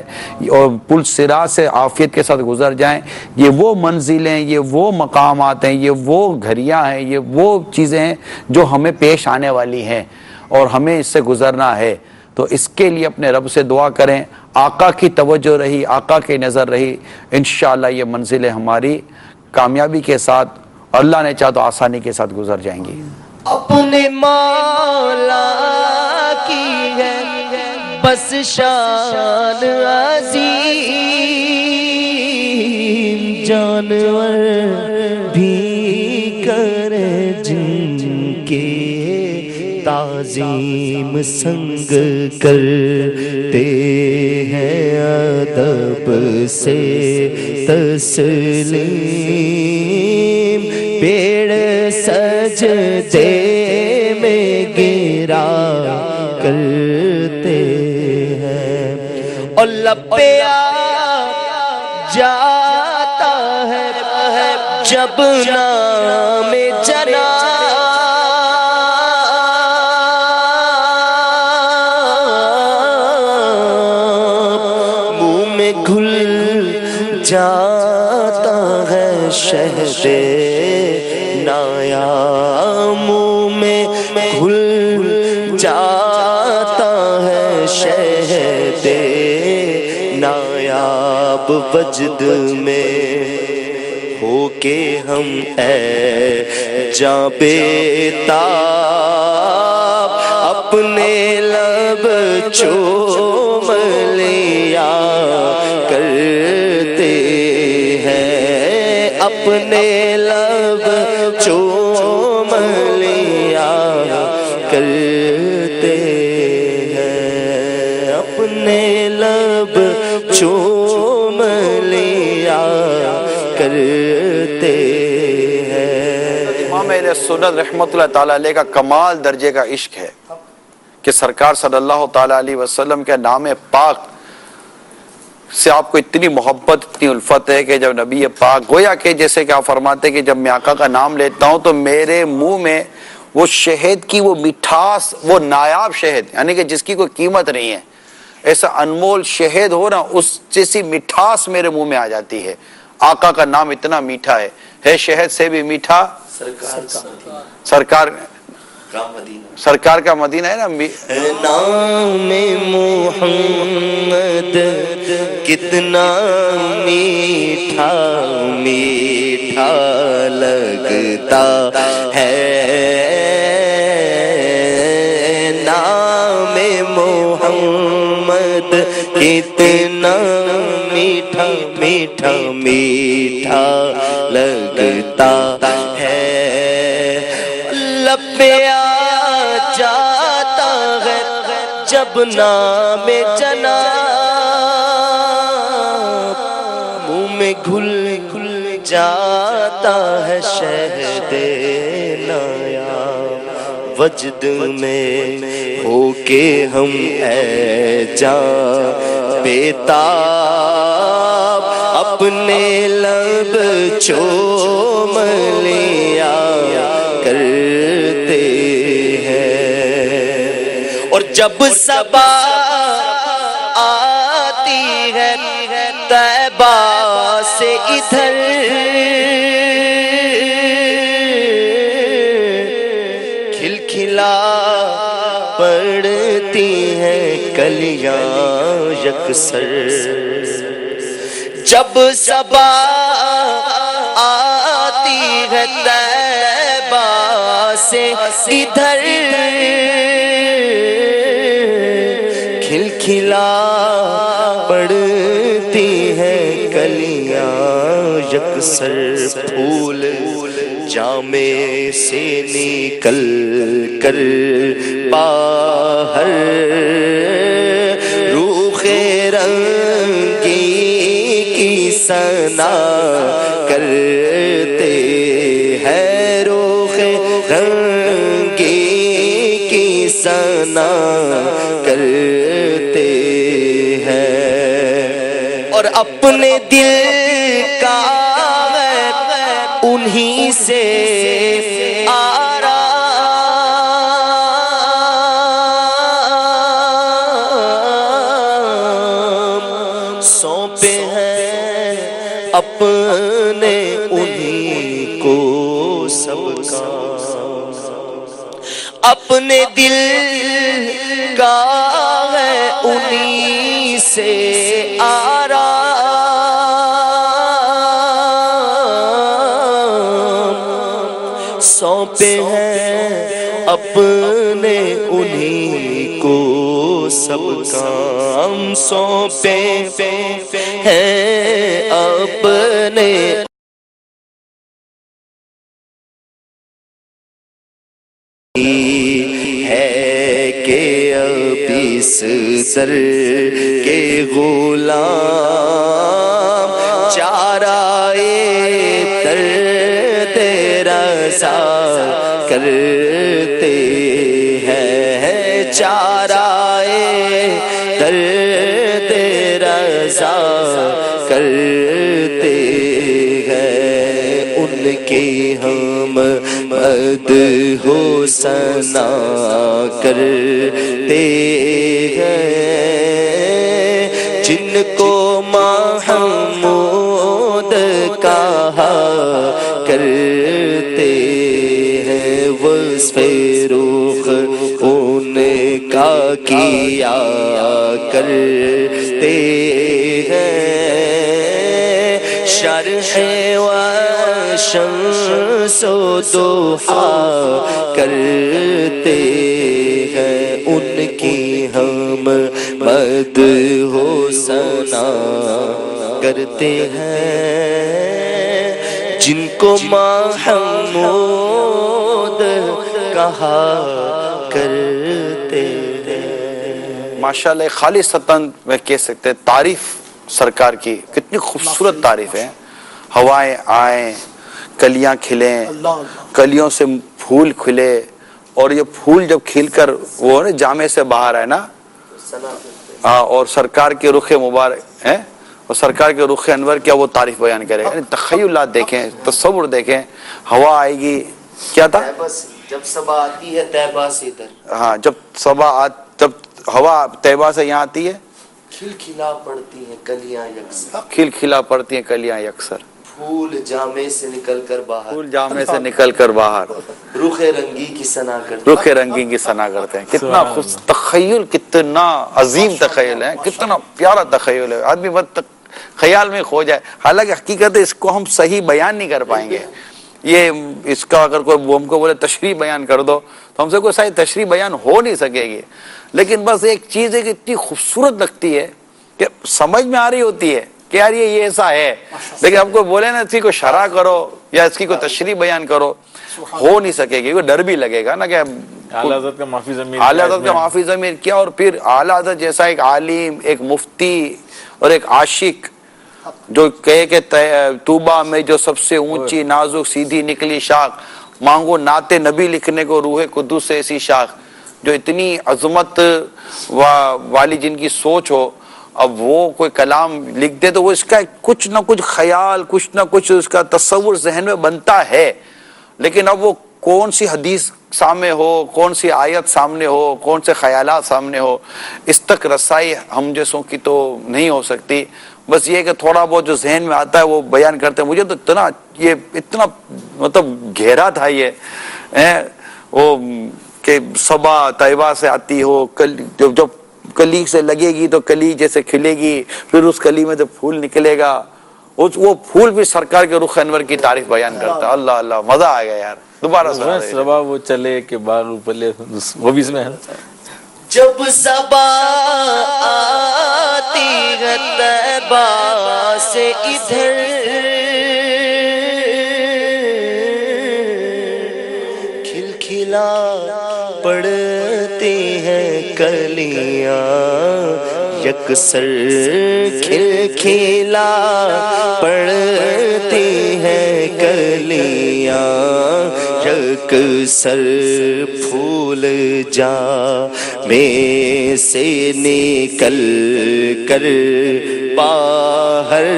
اور پل صراط سے عافیت کے ساتھ گزر جائیں. یہ وہ منزلیں، یہ وہ مقامات ہیں، یہ وہ گھڑیاں ہیں، یہ وہ چیزیں ہیں جو ہمیں پیش آنے والی ہیں اور ہمیں اس سے گزرنا ہے. تو اس کے لیے اپنے رب سے دعا کریں، آقا کی توجہ رہی، آقا کی نظر رہی، انشاءاللہ یہ منزلیں ہماری کامیابی کے ساتھ، اللہ نے چاہا تو آسانی کے ساتھ گزر جائیں گی. اپنے مولا کی ہے بس شان عظیم، جانور بھی کرے جن کے تعظیم، سنگ کرتے ہیں ادب سے تسلیم، پیڑ سجدے میں گرا کرتے ہیں، اور لب پہ آ جاتا ہے جب نام جناب، منہ میں گھل جاتا ہے شہد نایا، منہ میں گھل جاتا ہے شہد نایاب، وجد میں ہو کے ہم اے جاں بے تاب، اپنے لب چوم لیا کرتے ہیں، اپنے لب چوم لیا کرتے ہیں، اپنے لب چوم لیا کرتے ہیں. امام اہل سنت رحمۃ اللہ تعالیٰ علیہ کا کمال درجے کا عشق ہے کہ سرکار صلی اللہ تعالیٰ علیہ وسلم کے نام پاک سے آپ کو اتنی محبت، اتنی الفت ہے کہ جب نبی پاک گویا کہ جیسے کہ آپ فرماتے کہ جب میں آقا کا نام لیتا ہوں تو میرے منہ میں وہ شہد کی وہ مٹھاس، وہ نایاب شہد یعنی کہ جس کی کوئی قیمت نہیں ہے، ایسا انمول شہد ہو نا، اس جیسی مٹھاس میرے منہ میں آ جاتی ہے. آقا کا نام اتنا میٹھا ہے شہد سے بھی میٹھا سرکار کا مدینہ ہے نا. نام محمد کتنا میٹھا میٹھا لگتا ہے، نام محمد کتنا میٹھا میٹھا میٹھا لگتا ہے، لب پہ آ جاتا ہے جب نام جناب، منہ میں گھل جاتا ہے شہد نایاب، وجد میں ہو کے ہم اے جان بیتاب اپنے لب چوم لیا کرتے ہیں، اور جب صبا آتی ہے طیبہ سے ادھر کھلکھلا پڑتی ہیں کلیاں یکسر، جب صبا آتی ہے طیبہ سے ادھر کھلکھلا پڑتی ہیں کلیاں یکسر، پھول جامے سے نکل کر باہر روخ رنگی کی ثنا کرتے ہیں، روخ رنگی کی ثنا کرتے ہیں، اور اپنے دل کا انہی سے آرام سونپے ہیں اپنے انہی کو سب کام، اپنے دل کا ہے انہی سے سونپے ہیں اپنے انہی کو سب کام، سونپے ہیں اپنے ہے کہ اب اس در کے غلام چارائے کرتے ہیں، چارائے درد رضا کرتے ہیں، ان کی ہم مدح و ثنا کرتے ہیں، جن کو محمود کہا کرتے وصف رخ ان کا کیا کرتے ہیں، شرح و شمس و ضحا کرتے ہیں، ان کی ہم مدح و ثنا کرتے ہیں، جن کو محمود کہا کرتے ہیں۔ ماشاءاللہ خالصتاً میں کہہ سکتے ہیں تعریف سرکار کی، کتنی خوبصورت تعریف ہے، ہوائیں آئیں کلیاں کھلیں، کلیوں سے پھول کھلے، اور یہ پھول جب کھل کر وہ نا جامے سے باہر آئے نا، اور سرکار کے رخ مبارک ہیں، اور سرکار کے رخ انور کیا وہ تعریف بیان کرے، یعنی تخیلات دیکھیں، تصور دیکھیں، ہوا آئے گی، کیا تھا جب صبا آتی ہے طیبہ سے ادھر، ہاں جب جب ہوا طیبہ سے یہاں آتی ہے کھلکھلا پڑتی ہیں کلیاں یکسر، کھلکھلا پڑتی ہیں کلیاں یکسر، پھول جامے سے نکل کر باہر، پھول جامے سے نکل کر باہر رخ رنگی کی ثنا کرتے، رخ رنگی کی ثنا کرتے ہیں۔ کتنا خوش تخیل، کتنا عظیم تخیل ہے، کتنا پیارا تخیل ہے، آدمی بس خیال میں کھو جائے، حالانکہ حقیقت ہے اس کو ہم صحیح بیان نہیں کر پائیں گے، یہ اس کا اگر کوئی ہم کو بولے تشریح بیان کر دو تو ہم سے کوئی صحیح تشریح بیان ہو نہیں سکے گی، لیکن بس ایک چیز ہے کہ اتنی خوبصورت لگتی ہے کہ سمجھ میں آ رہی ہوتی ہے کہ یار یہ ایسا ہے، لیکن ہم کو بولے نا اس کی کوئی شرح کرو یا اس کی کوئی تشریح بیان کرو، ہو نہیں سکے گی، ڈر بھی لگے گا نا کہ اعلیٰ حضرت کا معافی ضمیر، اعلیٰ حضرت کا معافی ضمیر کیا، اور پھر اعلیٰ حضرت جیسا ایک عالم، ایک مفتی اور ایک عاشق جو کہے کہ طوبہ میں جو سب سے اونچی نازک سیدھی نکلی شاخ، مانگو نعت نبی لکھنے کو روح قدس سے ایسی شاخ، جو اتنی عظمت والی جن کی سوچ ہو، اب وہ کوئی کلام لکھ دے تو وہ اس کا کچھ نہ کچھ خیال، کچھ نہ کچھ اس کا تصور ذہن میں بنتا ہے، لیکن اب وہ کون سی حدیث سامنے ہو، کون سی آیت سامنے ہو، کون سے خیالات سامنے ہو، اس تک رسائی ہم جیسوں کی تو نہیں ہو سکتی۔ بس یہ کہ تھوڑا بہت جو ذہن میں آتا ہے وہ بیان کرتے ہیں۔ مجھے تو اتنا مطلب گہرا تھا یہ وہ کہ صبا طیبہ سے آتی ہو، جب کلی سے لگے گی تو کلی جیسے کھلے گی، پھر اس کلی میں جب پھول نکلے گا، وہ پھول بھی سرکار کے رخ انور کی تعریف بیان کرتا ہے۔ اللہ اللہ، مزہ آ گیا یار، دوبارہ صبا وہ چلے کہ باغ پلے، وہ بھی اس میں ہے۔ جب صبا آتی ہے طیبہ سے ادھر، کھلکھلا پڑتی ہیں کلیاں یکسر، کھلکھلا پڑتی ہیں کلیاں یکسر، پھول جا میں سے نکل کر باہر،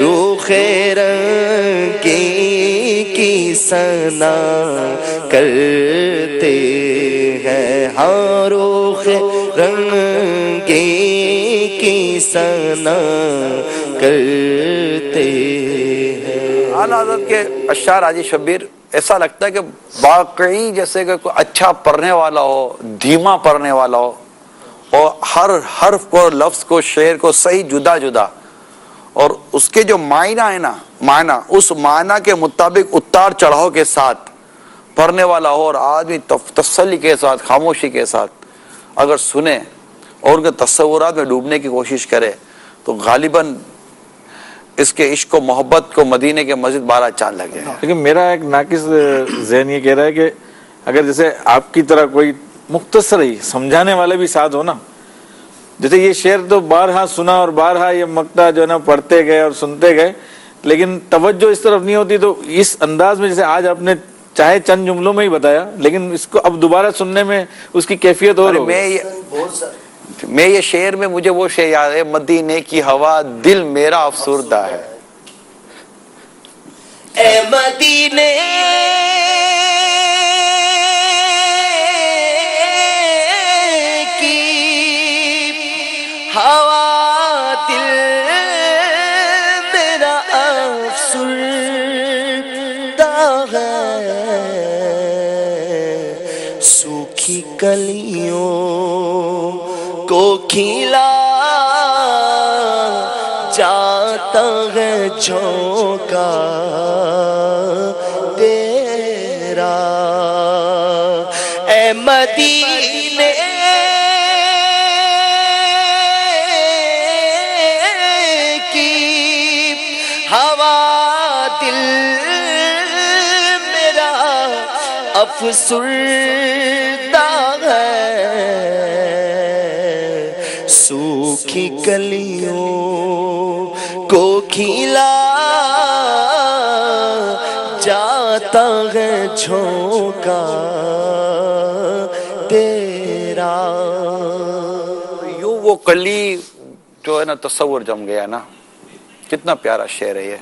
روح رنگی کی ثنا کرتے ہیں، ہاں روح رنگی کی ثنا کرتے ہیں۔ اعلیٰ حضرت کے اشعار حاجی شبیر ایسا لگتا ہے کہ واقعی جیسے کہ کوئی اچھا پڑھنے والا ہو، دھیما پڑھنے والا ہو، اور ہر حرف کو، لفظ کو، شعر کو صحیح جدا جدا، اور اس کے جو معنی ہے نا، معنی اس معنی کے مطابق اتار چڑھاؤ کے ساتھ پڑھنے والا ہو، اور آدمی تسلی کے ساتھ، خاموشی کے ساتھ اگر سنے اور ان کے تصورات میں ڈوبنے کی کوشش کرے تو غالباً اس کے عشق و محبت کو مدینے کے مسجد 12 چاند لگے۔ لیکن میرا ایک ناقص ذہن یہ کہہ رہا ہے کہ اگر جیسے آپ کی طرح کوئی مختصر ہی سمجھانے والے بھی ساتھ ہو نا، جیسے یہ شعر تو بارہا سنا اور بارہا یہ مقطع جو ہے نا پڑھتے گئے اور سنتے گئے، لیکن توجہ اس طرف نہیں ہوتی، تو اس انداز میں جیسے آج آپ نے چاہے چند جملوں میں ہی بتایا، لیکن اس کو اب دوبارہ سننے میں اس کی کیفیت اور میں یہ شعر میں مجھے وہ شعر یاد ہے، مدینے کی ہوا دل میرا افسردہ ہے، اے مدینے کی ہوا دل میرا افسردہ ہے، سوکھی کلیوں کو کھلا جاتا ہے جھونکا تیرا، اے مدینے کی ہوا دل میرا افسردہ ہے، سوکھی کلیوں کو کھلا جاتا ہے جھونکا تیرا۔ یوں وہ کلی جو ہے نا تصور جم گیا نا، کتنا پیارا شعر ہے یہ۔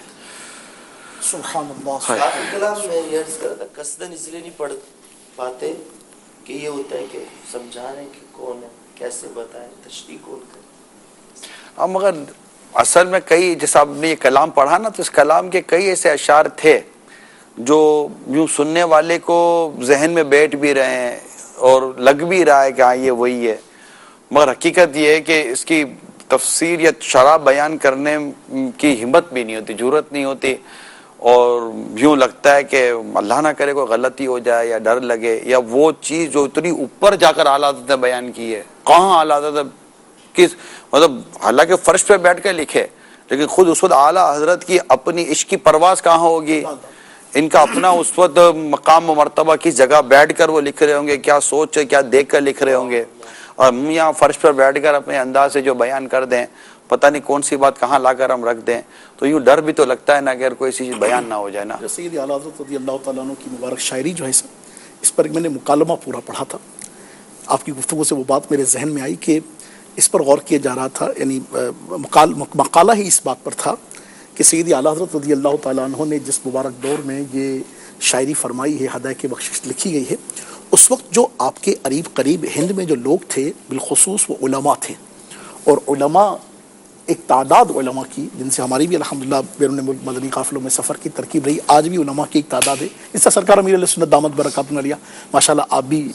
سبحان اللہ۔ کلام میں یہ عرض کر رہا تھا، قصداً اس لیے نہیں پڑھ پاتے کہ یہ ہوتا ہے کہ سمجھا رہے ہیں کہ کون ہے، کیسے بتائیں، تشریح کون کرے۔ اب مگر اصل میں کئی، جیسا آپ نے یہ کلام پڑھا نا، تو اس کلام کے کئی ایسے اشعار تھے جو یوں سننے والے کو ذہن میں بیٹھ بھی رہے ہیں اور لگ بھی رہا ہے کہ ہاں یہ وہی ہے، مگر حقیقت یہ ہے کہ اس کی تفسیر یا شرح بیان کرنے کی ہمت بھی نہیں ہوتی، جرأت نہیں ہوتی، اور یوں لگتا ہے کہ اللہ نہ کرے کوئی غلطی ہو جائے یا ڈر لگے، یا وہ چیز جو اتنی اوپر جا کر اعلیٰ حضرت نے بیان کی ہے، کہاں اعلیٰ حضرت کس مطلب حالانکہ فرش پہ بیٹھ کے لکھے، لیکن خود اس وقت اعلیٰ حضرت کی اپنی عشق کی پرواز کہاں ہوگی، ان کا اپنا اس وقت مقام و مرتبہ کس جگہ بیٹھ کر وہ لکھ رہے ہوں گے، کیا سوچ ہے، کیا دیکھ کر لکھ رہے ہوں گے، اور ہم یہاں فرش پر بیٹھ کر اپنے انداز سے جو بیان کر دیں پتہ نہیں کون سی بات کہاں لا کر ہم رکھ دیں، تو یوں ڈر بھی تو لگتا ہے نا اگر کوئی چیز بیان نہ ہو جائے نا. سید اعلیٰ حضرت رضی اللہ تعالیٰ عنہ کی مبارک شاعری جو ہے اس پر میں نے مکالمہ پورا پڑھا تھا. آپ کی گفتگو سے وہ بات میرے ذہن میں آئی کہ اس پر غور کیا جا رہا تھا، یعنی مقالہ ہی اس بات پر تھا کہ سید اعلیٰ حضرت رضی اللہ تعالیٰ عنہ نے جس مبارک دور میں یہ شاعری فرمائی ہے، ہدایت بخشش لکھی گئی ہے، اس وقت جو آپ کے قریب ہند میں جو لوگ تھے بالخصوص وہ علماء تھے، اور علماء ایک تعداد علماء کی جن سے ہماری بھی الحمدللہ بیرون ملک مدنی قافلوں میں سفر کی ترکیب رہی، آج بھی علماء کی ایک تعداد ہے. اس سے سرکار امیر علیہ سنت دامت برکاتہ علیہ ماشاءاللہ آپ بھی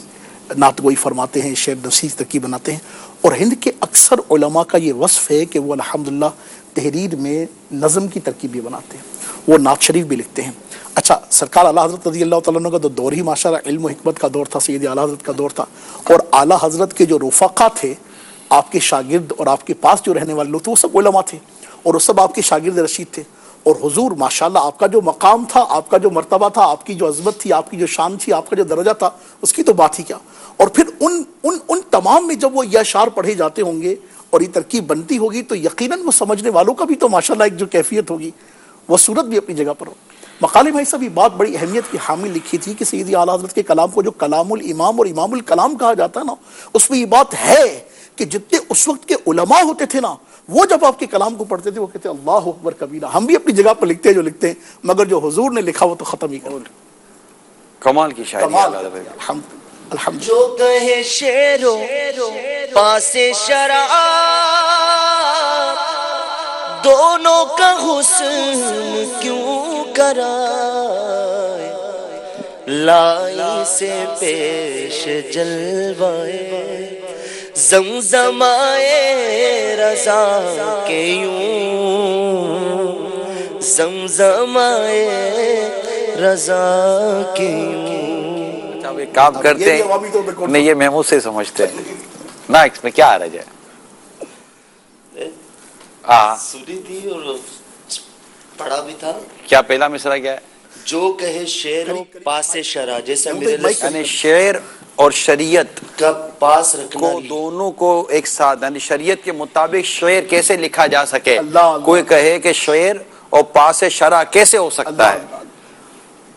نعت گوئی فرماتے ہیں، شعر نفیس ترکیب بناتے ہیں، اور ہند کے اکثر علماء کا یہ وصف ہے کہ وہ الحمدللہ تحریر میں نظم کی ترکیب بھی بناتے ہیں، وہ نعت شریف بھی لکھتے ہیں. اچھا، سرکار اعلیٰ حضرت رضی اللہ تعالیٰ عنہ کا تو دور ہی ماشاءاللہ علم و حکمت کا دور تھا، سید اعلیٰ حضرت کا دور تھا، اور اعلیٰ حضرت کے جو رفقا تھے، آپ کے شاگرد اور آپ کے پاس جو رہنے والے لوگ تھے، وہ سب علماء تھے اور وہ سب آپ کے شاگرد رشید تھے. اور حضور ماشاءاللہ آپ کا جو مقام تھا، آپ کا جو مرتبہ تھا، آپ کی جو عظمت تھی، آپ کی جو شان تھی، آپ کا جو درجہ تھا، اس کی تو بات ہی کیا. اور پھر ان تمام میں جب وہ یہ اشعار پڑھے جاتے ہوں گے اور یہ ترکیب بنتی ہوگی تو یقیناً وہ سمجھنے والوں کا بھی تو ماشاءاللہ ایک جو کیفیت ہوگی وہ صورت بھی اپنی جگہ پر ہو. مقالے میں سب یہ بات بڑی اہمیت کی حامل لکھی تھی کہ سیدی اعلیٰ حضرت کے کلام کو جو کلام الامام اور امام الکلام کہا جاتا ہے نا، اس میں یہ بات ہے کہ جتنے اس وقت کے علماء ہوتے تھے نا، وہ جب آپ کے کلام کو پڑھتے تھے وہ کہتے ہیں اللہ اکبر کبیرہ. ہم بھی اپنی جگہ پر لکھتے ہیں جو لکھتے ہیں، مگر جو حضور نے لکھا وہ تو ختم ہی کر. کمال کی شاعری. الحمد جو کہے شیرو پاس شراب، دونوں کا حسن کیوں کرائے، لائی سے پیش جلوائے زمزمائے رضا کے یوں، زمزمائے رضا کے یوں. اب ایک کام کرتے ہیں، نہیں یہ محمود سے سمجھتے ہیں نا، اس میں کیا حرج ہے. سنی تھی اور پڑھا بھی تھا. کیا پہلا مصرع کیا ہے؟ جو کہے شعر و پاس شرع، جیسے میرے یعنی شعر اور شریعت کا پاس رکھنا کو دونوں کو ایک ساتھ، یعنی شریعت کے مطابق شعر کیسے لکھا جا سکے. کوئی کہے کہ شعر اور پاس شرع کیسے ہو سکتا ہے.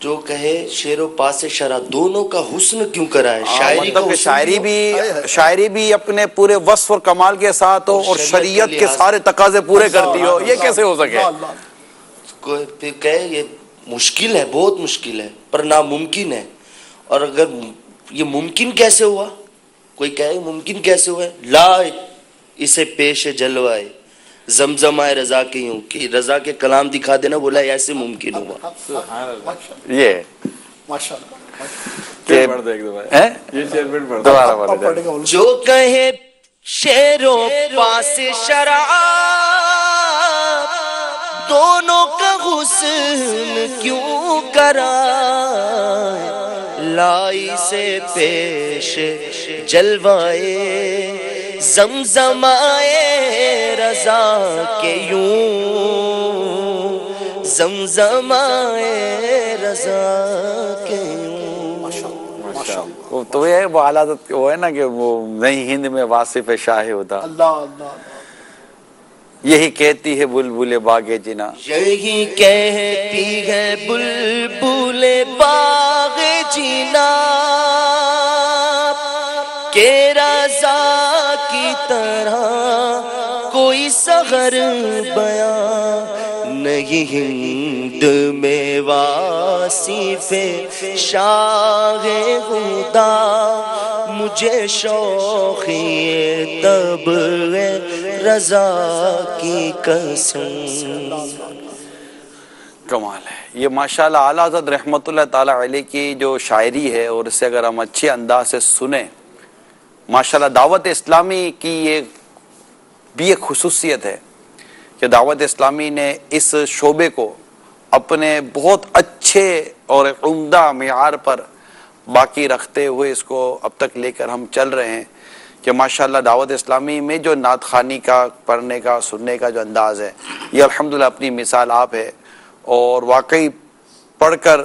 جو کہے شعر و پاس شرع دونوں کا حسن کیوں کرائے. مطلب کہ شاعری بھی اپنے پورے وصف اور کمال کے ساتھ ہو اور شریعت کے سارے تقاضے پورے کرتی ہو، یہ کیسے ہو سکے. کوئی کہے یہ مشکل ہے، بہت مشکل ہے، پر ناممکن ہے. اور اگر یہ ممکن کیسے ہوا، کوئی کہے ممکن کیسے ہوا ہے، لا اسے پیش جلوائے زمزمائے رضا کے یوں، کہ رضا کے کلام دکھا دینا، بولا ایسے ممکن ہوا. یہ جو کہے شعر و پاس شرع، دونوں کا حسن کیوں کرائے، لائی سے پیش جلوائے زمزمائے رضا کے یوں، زمزمائے رضا کے یوں. تو یہ وہ اعلیٰ حضرت وہ ہے نا کہ وہ نئی ہند میں واصف شاہ ہوتا. یہی کہتی ہے بلبل باغ جنا، یہی کہتی ہے بلبل باغ جنا، کہ رضا کی طرح کوئی صغر بیان نہیں ہند میں واصف شاہ خدا، مجھے شوقی تب رضا کی قسم. کمال ہے. یہ ماشاءاللہ اعلیٰ حضرت رحمت اللہ تعالی علیہ کی جو شاعری ہے، اور اسے اگر ہم اچھے انداز سے سنیں، ماشاءاللہ دعوت اسلامی کی یہ بھی ایک خصوصیت ہے کہ دعوت اسلامی نے اس شعبے کو اپنے بہت اچھے اور عمدہ معیار پر باقی رکھتے ہوئے اس کو اب تک لے کر ہم چل رہے ہیں کہ ماشاءاللہ دعوت اسلامی میں جو نعت خوانی کا، پڑھنے کا، سننے کا جو انداز ہے، یہ الحمدللہ اپنی مثال آپ ہے. اور واقعی پڑھ کر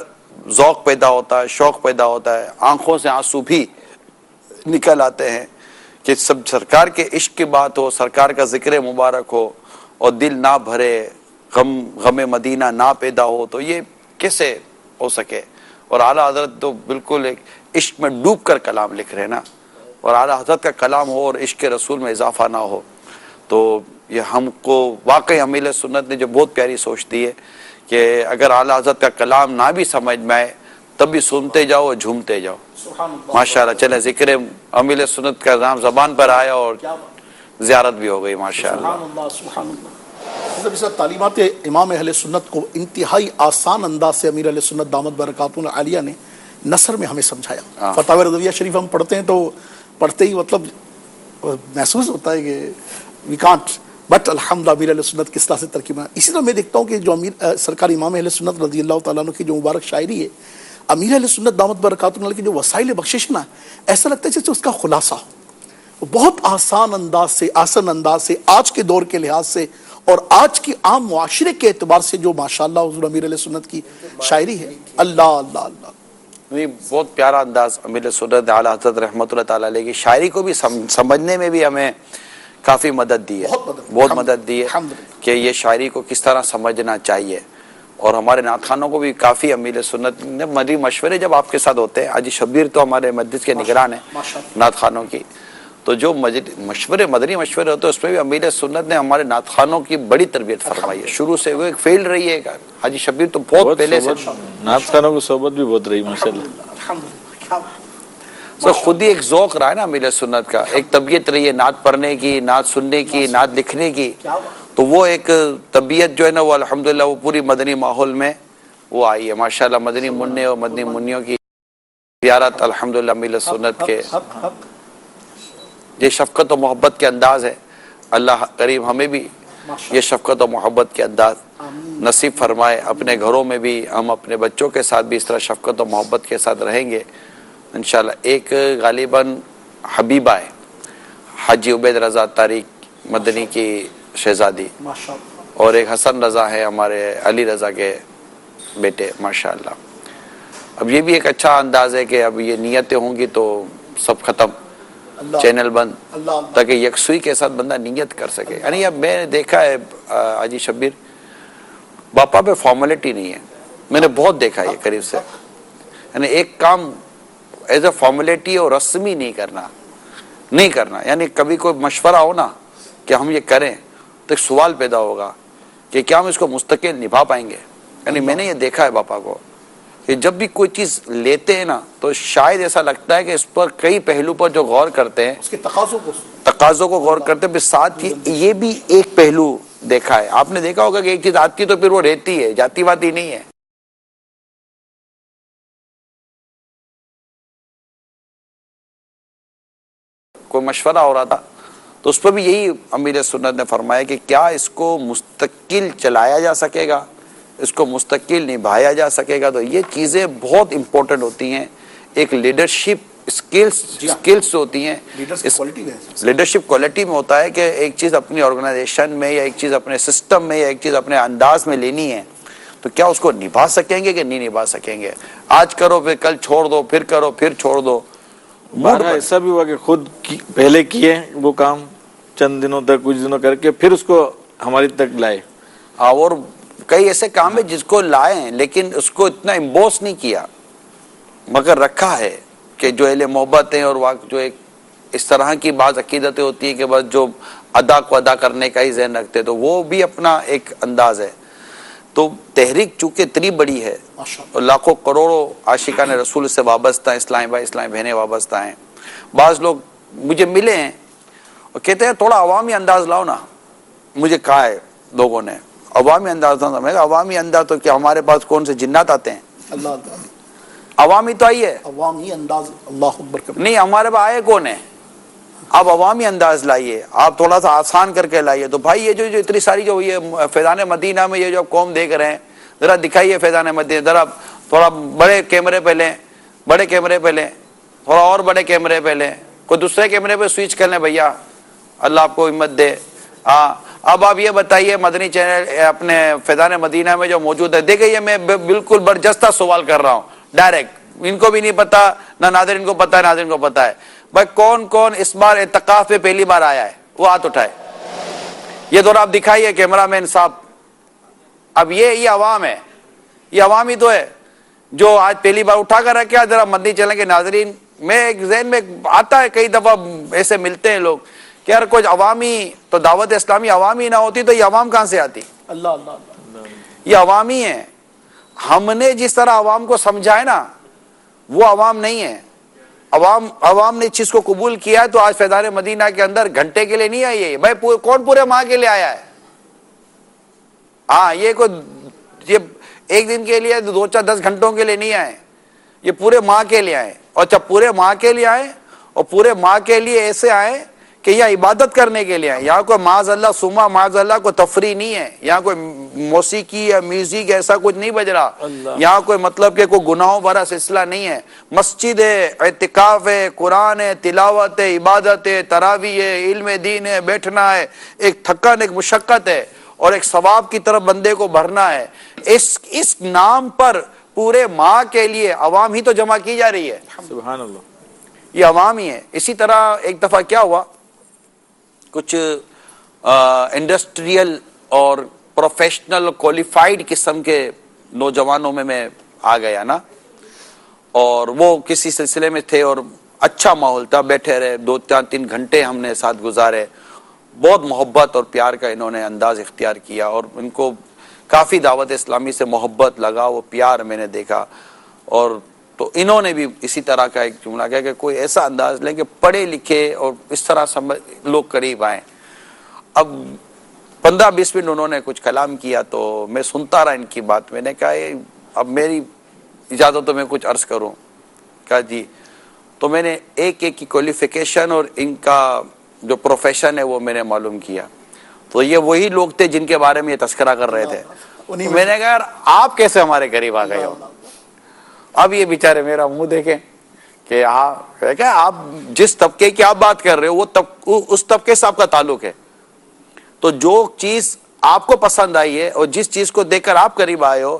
ذوق پیدا ہوتا ہے، شوق پیدا ہوتا ہے، آنکھوں سے آنسو بھی نکل آتے ہیں کہ سب سرکار کے عشق کی بات ہو، سرکار کا ذکر مبارک ہو، اور دل نہ بھرے، غم مدینہ نہ پیدا ہو، تو یہ کیسے ہو سکے؟ اور اعلیٰ حضرت تو بالکل ایک عشق میں ڈوب کر کلام لکھ رہے ہیں نا، اور اعلیٰ حضرت کا کلام ہو اور عشق رسول میں اضافہ نہ ہو، تو یہ ہم کو واقعی امیل سنت نے جو بہت پیاری سوچ دی ہے کہ اگر اعلیٰ حضرت کا کلام نہ بھی سمجھ میں آئے تب بھی سنتے جاؤ اور جھومتے جاؤ۔ ماشاءاللہ، چلے ذکر امیل سنت کا نام زبان پر آیا اور زیارت بھی ہو گئی ماشاءاللہ۔ سبحان اللہ۔ حضرت صاحب تعلیمات امام اہل سنت کو انتہائی آسان انداز سے امیر اہل سنت دامت برکاتہ العالیہ نے نثر میں ہمیں سمجھایا۔ فتاوی رضویہ شریف ہم پڑھتے ہیں تو پڑھتے ہی مطلب محسوس ہوتا ہے کہ وی کانٹ بٹ الحمدللہ امیر اہل سنت کس طرح سے ترکیب ہے۔ اسی طرح میں دیکھتا ہوں کہ جو امیر سرکار امام اہل سنت رضی اللہ تعالیٰ عنہ کی جو مبارک شاعری ہے، امیر اہل سنت دامت برکاتہ العالیہ کی جو وسائل بخشش ہے نا، ایسا لگتا ہے جیسے اس کا خلاصہ ہو، بہت آسان انداز سے آج کے دور کے لحاظ سے اور آج کی عام معاشرے کے اعتبار سے جو ماشاءاللہ حضور امیر علیہ سنت کی شاعری ہے، اللہ اللہ اللہ، یہ بہت پیارا انداز امیر سنت اعلیٰ حضرت رحمۃ اللہ تعالیٰ علیہ کی شاعری کو بھی سمجھنے میں بھی ہمیں کافی مدد دی ہے، بہت مدد دی ہے کہ یہ شاعری کو کس طرح سمجھنا چاہیے۔ اور ہمارے نعت خوانوں کو بھی کافی امیر سنت نے مدنی مشورے جب آپ کے ساتھ ہوتے ہیں، حاجی شبیر تو ہمارے مسجد کے نگران ہیں نعت خوانوں کی، تو جو مدنی مشورے ہوتے ہیں اس میں بھی امیر سنت نے ہمارے نعت خوانوں کی بڑی تربیت فرمائی ہے، شروع سے وہ ایک فیلڈ رہی ہے۔ حاجی شبیر تو بہت پہلے سے نعت خوانوں کی صحبت بھی بہت رہی ماشاءاللہ۔ تو خود ہی ایک ذوق رہا ہے نا امیر سنت کا، ایک طبیعت رہی ہے نعت پڑھنے کی، نعت سننے کی، نعت لکھنے کی، تو وہ ایک طبیعت جو ہے نا وہ الحمدللہ وہ پوری مدنی ماحول میں وہ آئی ہے ماشاءاللہ۔ مدنی منع اور مدنی منیوں کی زیارت الحمدللہ امیر سنت کے یہ شفقت و محبت کے انداز ہے۔ اللہ کریم ہمیں بھی یہ شفقت و محبت کے انداز نصیب فرمائے، اپنے گھروں میں بھی ہم اپنے بچوں کے ساتھ بھی اس طرح شفقت و محبت کے ساتھ رہیں گے انشاءاللہ۔ ایک غالباً حبیبہ ہے حاجی عبید رضا طارق مدنی کی شہزادی، اور ایک حسن رضا ہے ہمارے علی رضا کے بیٹے ماشاءاللہ۔ اب یہ بھی ایک اچھا انداز ہے کہ اب یہ نیتیں ہوں گی تو سب ختم، چینل بند، تاکہ یکسوئی کے ساتھ بندہ نیت کر سکے۔ یعنی اب میں نے دیکھا ہے حاجی شبیر باپا پہ فارمیلٹی نہیں ہے، میں نے بہت دیکھا یہ قریب سے، یعنی ایک کام ایز اے فارمیلٹی اور رسمی نہیں کرنا، یعنی کبھی کوئی مشورہ ہو نا کہ ہم یہ کریں تو ایک سوال پیدا ہوگا کہ کیا ہم اس کو مستقل نبھا پائیں گے۔ یعنی میں نے یہ دیکھا ہے باپا کو کہ جب بھی کوئی چیز لیتے ہیں نا تو شاید ایسا لگتا ہے کہ اس پر کئی پہلو پر جو غور کرتے ہیں، اس کے تقاضوں کو غور کرتے ہیں، ساتھ یہ بھی ایک پہلو دیکھا ہے۔ آپ نے دیکھا ہوگا کہ ایک چیز آتی تو پھر وہ رہتی ہے، جاتی واتی نہیں ہے۔ کوئی مشورہ ہو رہا تھا تو اس پر بھی یہی امیر سنت نے فرمایا کہ کیا اس کو مستقل چلایا جا سکے گا، اس کو مستقل نبھایا جا سکے گا، تو یہ چیزیں بہت امپورٹنٹ ہوتی ہیں۔ ایک لیڈرشپ سکلز ہوتی ہیں، لیڈرشپ کوالٹی میں ہوتا ہے کہ ایک چیز اپنی آرگنائزیشن میں یا ایک چیز اپنے سسٹم میں یا ایک چیز اپنے انداز میں لینی ہے تو کیا اس کو نبھا سکیں گے کہ نہیں نبھا سکیں گے۔ آج کرو پھر کل چھوڑ دو، پھر کرو پھر چھوڑ دو۔ ایسا بھی ہوا کہ خود پہلے کیے وہ کام چند دنوں تک، کچھ دنوں کر کے پھر اس کو ہماری تک لائے، اور کئی ایسے کام ہے جس کو لائے ہیں لیکن اس کو اتنا امبوس نہیں کیا، مگر رکھا ہے کہ جو اہل محبت ہیں اور جو ایک اس طرح کی بعض عقیدتیں ہوتی ہیں کہ بس جو ادا کو ادا کرنے کا ہی ذہن رکھتے، تو وہ بھی اپنا ایک انداز ہے۔ تو تحریک چونکہ اتنی بڑی ہے اور لاکھوں کروڑوں عاشقان رسول سے وابستہ ہیں، اسلامی بھائی اسلامی بہنیں وابستہ ہیں، بعض لوگ مجھے ملے ہیں اور کہتے ہیں تھوڑا عوامی انداز لاؤ نا، مجھے کہا ہے لوگوں نے عوامی انداز نہ، میں کہا عوامی انداز تو کیا ہمارے پاس کون سے جنات آتے ہیں؟ عوامی تو آئی ہے، عوامی انداز اللہ اکبر نہیں ہمارے پاس آئے کون ہے؟ آپ عوامی انداز لائیے، آپ تھوڑا سا آسان کر کے لائیے۔ تو بھائی یہ جو اتنی ساری جو یہ فیضان مدینہ میں یہ جو قوم دیکھ رہے ہیں، ذرا دکھائیے فیضان مدینہ، ذرا تھوڑا بڑے کیمرے پہ لیں، بڑے کیمرے پہ لیں، تھوڑا اور بڑے کیمرے پہ لیں، کوئی دوسرے کیمرے پہ سوئچ کر لیں بھیا، اللہ آپ کو ہمت دے۔ ہاں اب آپ یہ بتائیے مدنی چینل اپنے فیضان مدینہ میں جو موجود ہے، دیکھیں یہ میں بالکل برجستہ سوال کر رہا ہوں ڈائریکٹ، ان کو بھی نہیں پتا نہ ناظرین کو پتا ہے، ناظرین کو پتا ہے، بھائی کون کون اس بار اعتکاف پہ پہلی بار آیا ہے وہ ہاتھ اٹھائے، یہ ذرا آپ دکھائیے کیمرہ مین صاحب. اب یہ عوام ہے, یہ عوام ہی تو ہے جو آج پہلی بار اٹھا کر رکھے. ذرا مدنی چینل کے ناظرین, میں ایک ذہن میں آتا ہے کئی دفعہ ایسے ملتے ہیں لوگ کہ یار کچھ عوامی, تو دعوت اسلامی عوامی نہ ہوتی تو یہ عوام کہاں سے آتی؟ اللہ اللہ اللہ. یہ عوامی ہے. ہم نے جس طرح عوام کو سمجھا ہے نا وہ عوام نہیں ہے. عوام نے اس چیز کو قبول کیا ہے تو آج فیضان مدینہ کے اندر گھنٹے کے لیے نہیں آئی ہے بھائی, کون پورے ماہ کے لیے آیا ہے؟ ہاں, یہ ایک دن کے لیے 2-4-10 گھنٹوں کے لیے نہیں آئے, یہ پورے ماہ کے لیے آئے. اور جب پورے ماہ کے لیے آئے اور پورے ماہ کے لیے ایسے آئے کہ یہاں عبادت کرنے کے لیے آئے. یہاں کوئی معاذ اللہ سما معاذ اللہ کوئی تفریح نہیں ہے, یہاں کوئی موسیقی یا میوزک ایسا کچھ نہیں بج رہا, یہاں کوئی مطلب کہ کوئی گناہوں بھرا سلسلہ نہیں ہے. مسجد ہے, اعتکاف ہے, قرآن ہے, تلاوت ہے, عبادت ہے, تراویح ہے, علم دین ہے, بیٹھنا ہے, ایک تھکن ایک مشقت ہے اور ایک ثواب کی طرف بندے کو بھرنا ہے. اس نام پر پورے ماہ کے لیے عوام ہی تو جمع کی جا رہی ہے. سبحان اللہ, یہ عوام ہی ہے. اسی طرح ایک دفعہ کیا ہوا, کچھ انڈسٹریل اور پروفیشنل کوالیفائیڈ قسم کے نوجوانوں میں آ گیا نا, اور وہ کسی سلسلے میں تھے اور اچھا ماحول تھا, بیٹھے رہے 2-3 گھنٹے ہم نے ساتھ گزارے. بہت محبت اور پیار کا انہوں نے انداز اختیار کیا اور ان کو کافی دعوت اسلامی سے محبت لگا, وہ پیار میں نے دیکھا. اور تو انہوں نے بھی اسی طرح کا ایک جملہ کیا کہ کوئی ایسا انداز لیں کہ پڑھے لکھے اور اس طرح لوگ قریب آئیں. اب 15-20 منٹ انہوں نے کچھ کلام کیا تو میں سنتا رہا ان کی بات. میں نے کہا اب میری اجازت تو میں کچھ عرض کروں. کہا جی. تو میں نے ایک کی کوالیفیکیشن اور ان کا جو پروفیشن ہے وہ میں نے معلوم کیا. تو یہ وہی لوگ تھے جن کے بارے میں یہ تذکرہ کر رہے تھے. میں نے کہا یار آپ کیسے ہمارے قریب آ گئے ہو؟ اب یہ بیچارے میرا منہ دیکھیں کہ آپ جس طبقے کی آپ بات کر رہے ہو وہ اس طبقے سے آپ کا تعلق ہے. تو جو چیز آپ کو پسند آئی ہے اور جس چیز کو دیکھ کر آپ قریب آئے ہو,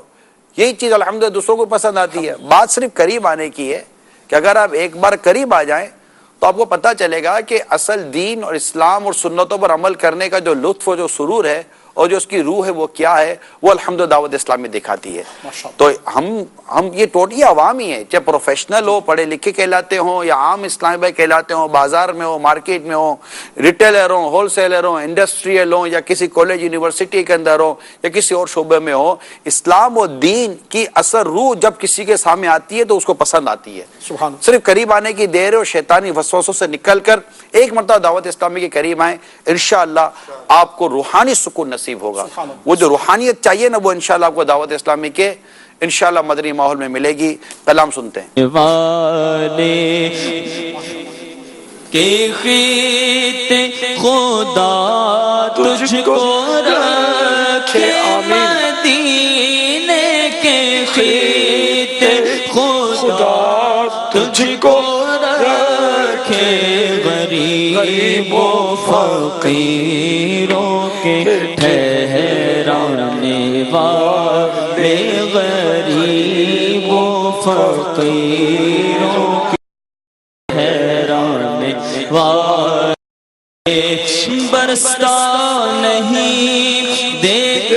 یہی چیز الحمدللہ دوسروں کو پسند آتی ہے. بات صرف قریب آنے کی ہے کہ اگر آپ ایک بار قریب آ جائیں تو آپ کو پتہ چلے گا کہ اصل دین اور اسلام اور سنتوں پر عمل کرنے کا جو لطف اور جو سرور ہے اور جو اس کی روح ہے وہ کیا ہے, وہ الحمدللہ دعوت اسلامی دکھاتی ہے. تو ہم یہ ٹوٹلی عوام ہی ہیں, چاہے پروفیشنل ہو, پڑھے لکھے کہلاتے ہوں یا عام اسلامی بھائی کہلاتے ہوں, بازار میں ہو, مارکیٹ میں ہو, ریٹیلر ہوں, ہول سیلر ہوں, انڈسٹریل ہوں, یا کسی کالج یونیورسٹی کے اندر ہو یا کسی اور شعبے میں ہو, اسلام و دین کی اثر روح جب کسی کے سامنے آتی ہے تو اس کو پسند آتی ہے. صرف قریب آنے کی دیر ہے اور شیطانی وسوسوں سے نکل کر ایک مرتبہ دعوت اسلامی کے قریب آئیں, انشاءاللہ آپ کو روحانی سکون نصیب ہوگا. وہ جو روحانیت چاہیے نا وہ انشاءاللہ آپ کو دعوت اسلامی کے انشاءاللہ مدنی ماحول میں ملے گی. کلام سنتے ہیں. کہ خیت خدا تجھ کو رکھے, مدینے کے خیت خدا تجھ کو رکھے, غریب و فقیروں کے ٹھہرانے والے, غریب و فقیروں کے ٹھہرانے والے. برستا نہیں دیکھ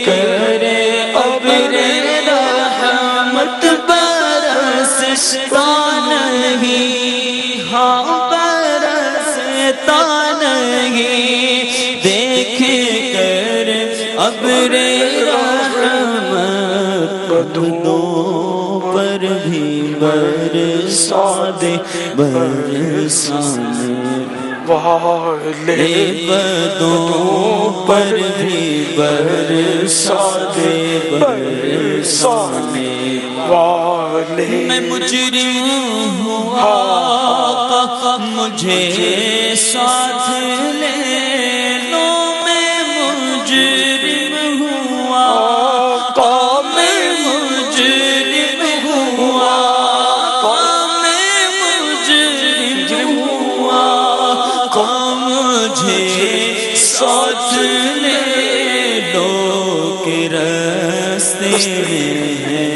کر ابر رحمت, برستا نہیں, ہاں برستا نہیں دیکھ کر ابر رحمت, بدنوں پر بھی برسا دے, برسانے بدوں پر بھی برسا دے, برسانے والے. میں مجرم ہوں آقا مجھے ساتھ لے لو, میں مجرم ہوں آقا, میں مجرم ہوں آقا, میں مجرم ہوں آقا, مجھے ساتھ لے لو کہ راستے میں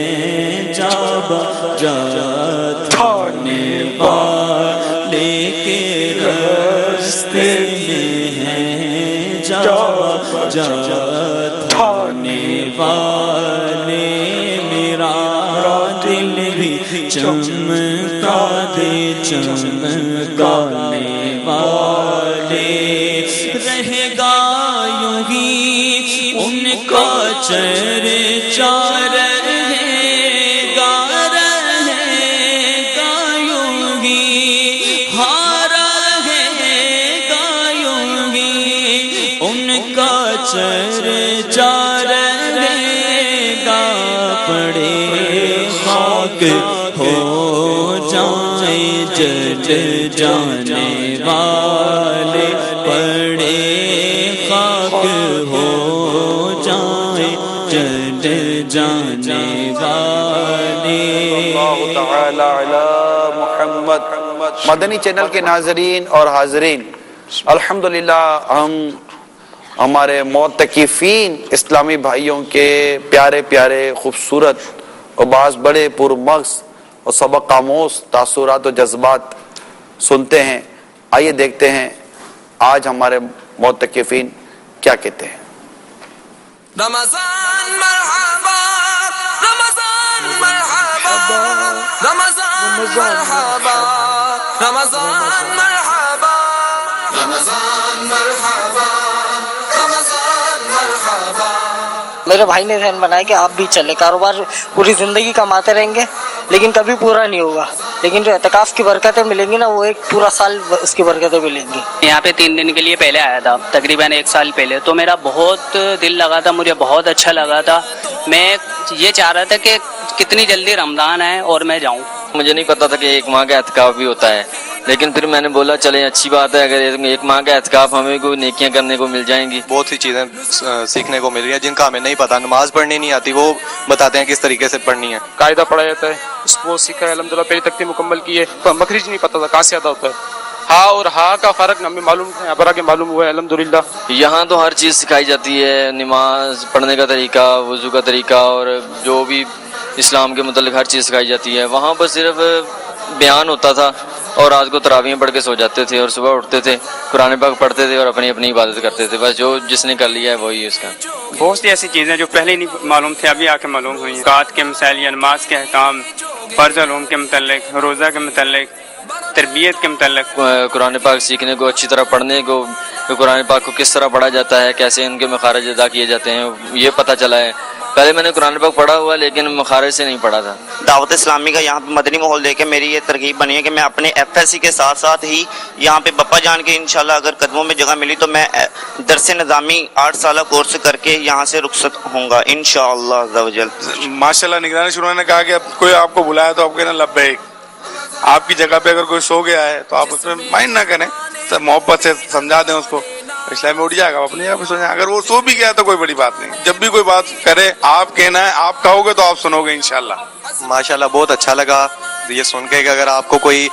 جانے والے, کے راستے میں جانے والے میرا دل بھی چمکا دے چمکانے والے رہے گا یوں ہی ان کا چرچا رہے گا یوں ہی ہاں رہے گا یوں ہی ان کا چرچا رہے گا پڑے خاک ہو جائیں جج جانے والے پڑے خاک ہو جائیں جج جانے والے اللہ تعالی علی محمد۔ مدنی چینل کے ناظرین اور حاضرین، الحمدللہ ہم ہمارے معتکفین اسلامی بھائیوں کے پیارے پیارے خوبصورت اور بعض بڑے پرمغز اور سبق آموز تاثرات و جذبات سنتے ہیں۔ آئیے دیکھتے ہیں آج ہمارے معتکفین کیا کہتے ہیں۔ رمضان مرحبا رمضان مرحبا رمضان مرحبا رمضان مرحبا رمضان مرحبا رمضان مرحبا۔ میرے بھائی نے ذہن بنایا کہ آپ بھی چلے، کاروبار پوری زندگی کماتے رہیں گے لیکن کبھی پورا نہیں ہوگا، لیکن جو اعتکاف کی برکتیں ملیں گی نا وہ ایک پورا سال اس کی برکتیں ملیں گی۔ یہاں پہ 3 دن کے لیے پہلے آیا تھا، تقریباً 1 سال پہلے، تو میرا بہت دل لگا تھا، مجھے بہت اچھا لگا تھا۔ میں یہ چاہ رہا تھا کہ کتنی جلدی رمضان ہے اور میں جاؤں۔ مجھے نہیں پتا تھا کہ 1 ماہ کا اعتکاف بھی ہوتا ہے، لیکن پھر میں نے بولا چلیں اچھی بات ہے، اگر 1 ماہ کا اعتکاف ہمیں کوئی نیکیاں کرنے کو مل جائیں گی۔ بہت سی چیزیں سیکھنے کو مل رہی ہیں جن کا ہمیں نہیں پتا، نماز پڑھنی نہیں آتی وہ بتاتے ہیں کس طریقے سے پڑھنی ہے، قاعدہ پڑھا جاتا ہے، اس کو سیکھا ہے الحمدللہ، پہلی تختی مکمل کی ہے، مخرج نہیں پتا تھا کہاں سے ادا ہوتا ہے، ہاں اور ہاں کا فرق ہمیں معلوم ہے، ابرا کے معلوم ہوا ہے الحمدللہ۔ یہاں تو ہر چیز سکھائی جاتی ہے، نماز پڑھنے کا طریقہ، وضو کا طریقہ اور جو بھی اسلام کے متعلق ہر چیز سکھائی جاتی ہے۔ وہاں پر صرف بیان ہوتا تھا اور رات کو تراویح پڑھ کے سو جاتے تھے اور صبح اٹھتے تھے، قرآن پاک پڑھتے تھے اور اپنی اپنی عبادت کرتے تھے، بس جو جس نے کر لیا ہے وہی اس کا۔ بہت سی ایسی چیزیں جو پہلے نہیں معلوم تھے ابھی آ کے معلوم ہوئی ہیں، زکوٰۃ کے مسائل یا نماز کے احکام، فرض علوم کے متعلق، روزہ کے متعلق، تربیت کے متعلق، قرآن پاک سیکھنے کو، اچھی طرح پڑھنے کو، قرآن پاک کو کس طرح پڑھا جاتا ہے، کیسے ان کے مخارج ادا کیے جاتے ہیں، یہ پتہ چلا ہے۔ پہلے میں نے قرآن پاک پڑھا ہوا لیکن مخارج سے نہیں پڑھا تھا۔ دعوت اسلامی کا یہاں پہ مدنی ماحول دیکھ کے میری یہ ترغیب بنی ہے کہ میں اپنے ایف ایس سی کے ساتھ ساتھ ہی یہاں پہ بپا جان کے انشاءاللہ اگر قدموں میں جگہ ملی تو میں درس نظامی 8 سالہ کورس کر کے یہاں سے رخصت ہوں گا انشاءاللہ عز و جل۔ ماشاءاللہ نگرانی شروع نے کہا کہ اب کوئی آپ کو بلایا تو آپ کہنا لبیک، آپ کی جگہ پہ اگر کوئی سو گیا ہے تو آپ اس میں مائنڈ نہ کریں، محبت سے سمجھا دیں اس کو، اسلام میں اٹھ جائے گا، اپنی جگہ پہ سو جائیں۔ اگر وہ سو بھی گیا تو کوئی بڑی بات نہیں، جب بھی کوئی بات کرے آپ کہنا ہے، آپ کہو گے تو آپ سنو گے انشاءاللہ۔ ماشاءاللہ بہت اچھا لگا یہ سن کے کہ اگر آپ کو کوئی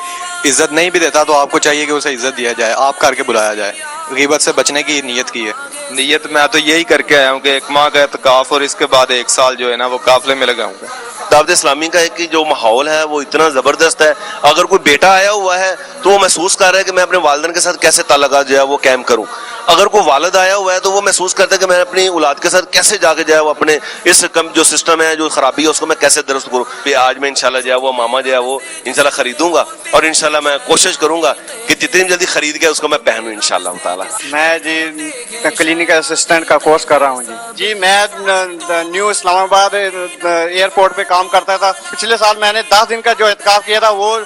عزت نہیں بھی دیتا تو آپ کو چاہیے کہ اسے عزت دیا جائے، آپ کر کے بلایا جائے۔ غیبت سے بچنے کی نیت کی ہے۔ نیت میں تو یہی کر کے آیا ہوں کہ 1 ماہ کا اعتکاف اور اس کے بعد 1 سال جو ہے نا وہ قافلے میں لگاؤں گا۔ دعوت اسلامی کا ہے کہ جو ماحول ہے وہ اتنا زبردست ہے، اگر کوئی بیٹا آیا ہوا ہے تو وہ محسوس کر رہا ہے کہ میں اپنے والدین کے ساتھ کیسے تعلقات جو ہے وہ قائم کروں، اگر کوئی والد آیا ہوا ہے تو وہ محسوس کرتا ہے کہ میں اپنی اولاد کے ساتھ کیسے جا کے جو ہے وہ اپنے اس کم جو سسٹم ہے جو خرابی ہے اس کو میں کیسے درست کروں۔ پھر آج میں انشاءاللہ جو ہے وہ ماما جو ہے وہ انشاءاللہ خریدوں گا اور انشاءاللہ میں کوشش کروں گا کہ جتنی جلدی خرید کے اس کو میں پہنوں انشاءاللہ تعالیٰ۔ میں جی کلینکل اسسٹنٹ کا کورس کر رہا ہوں جی میں نیو اسلام آباد ایئرپورٹ پہ کام کرتا تھا۔ پچھلے سال میں نے 10 دن کا جو اعتکاف کیا تھا وہ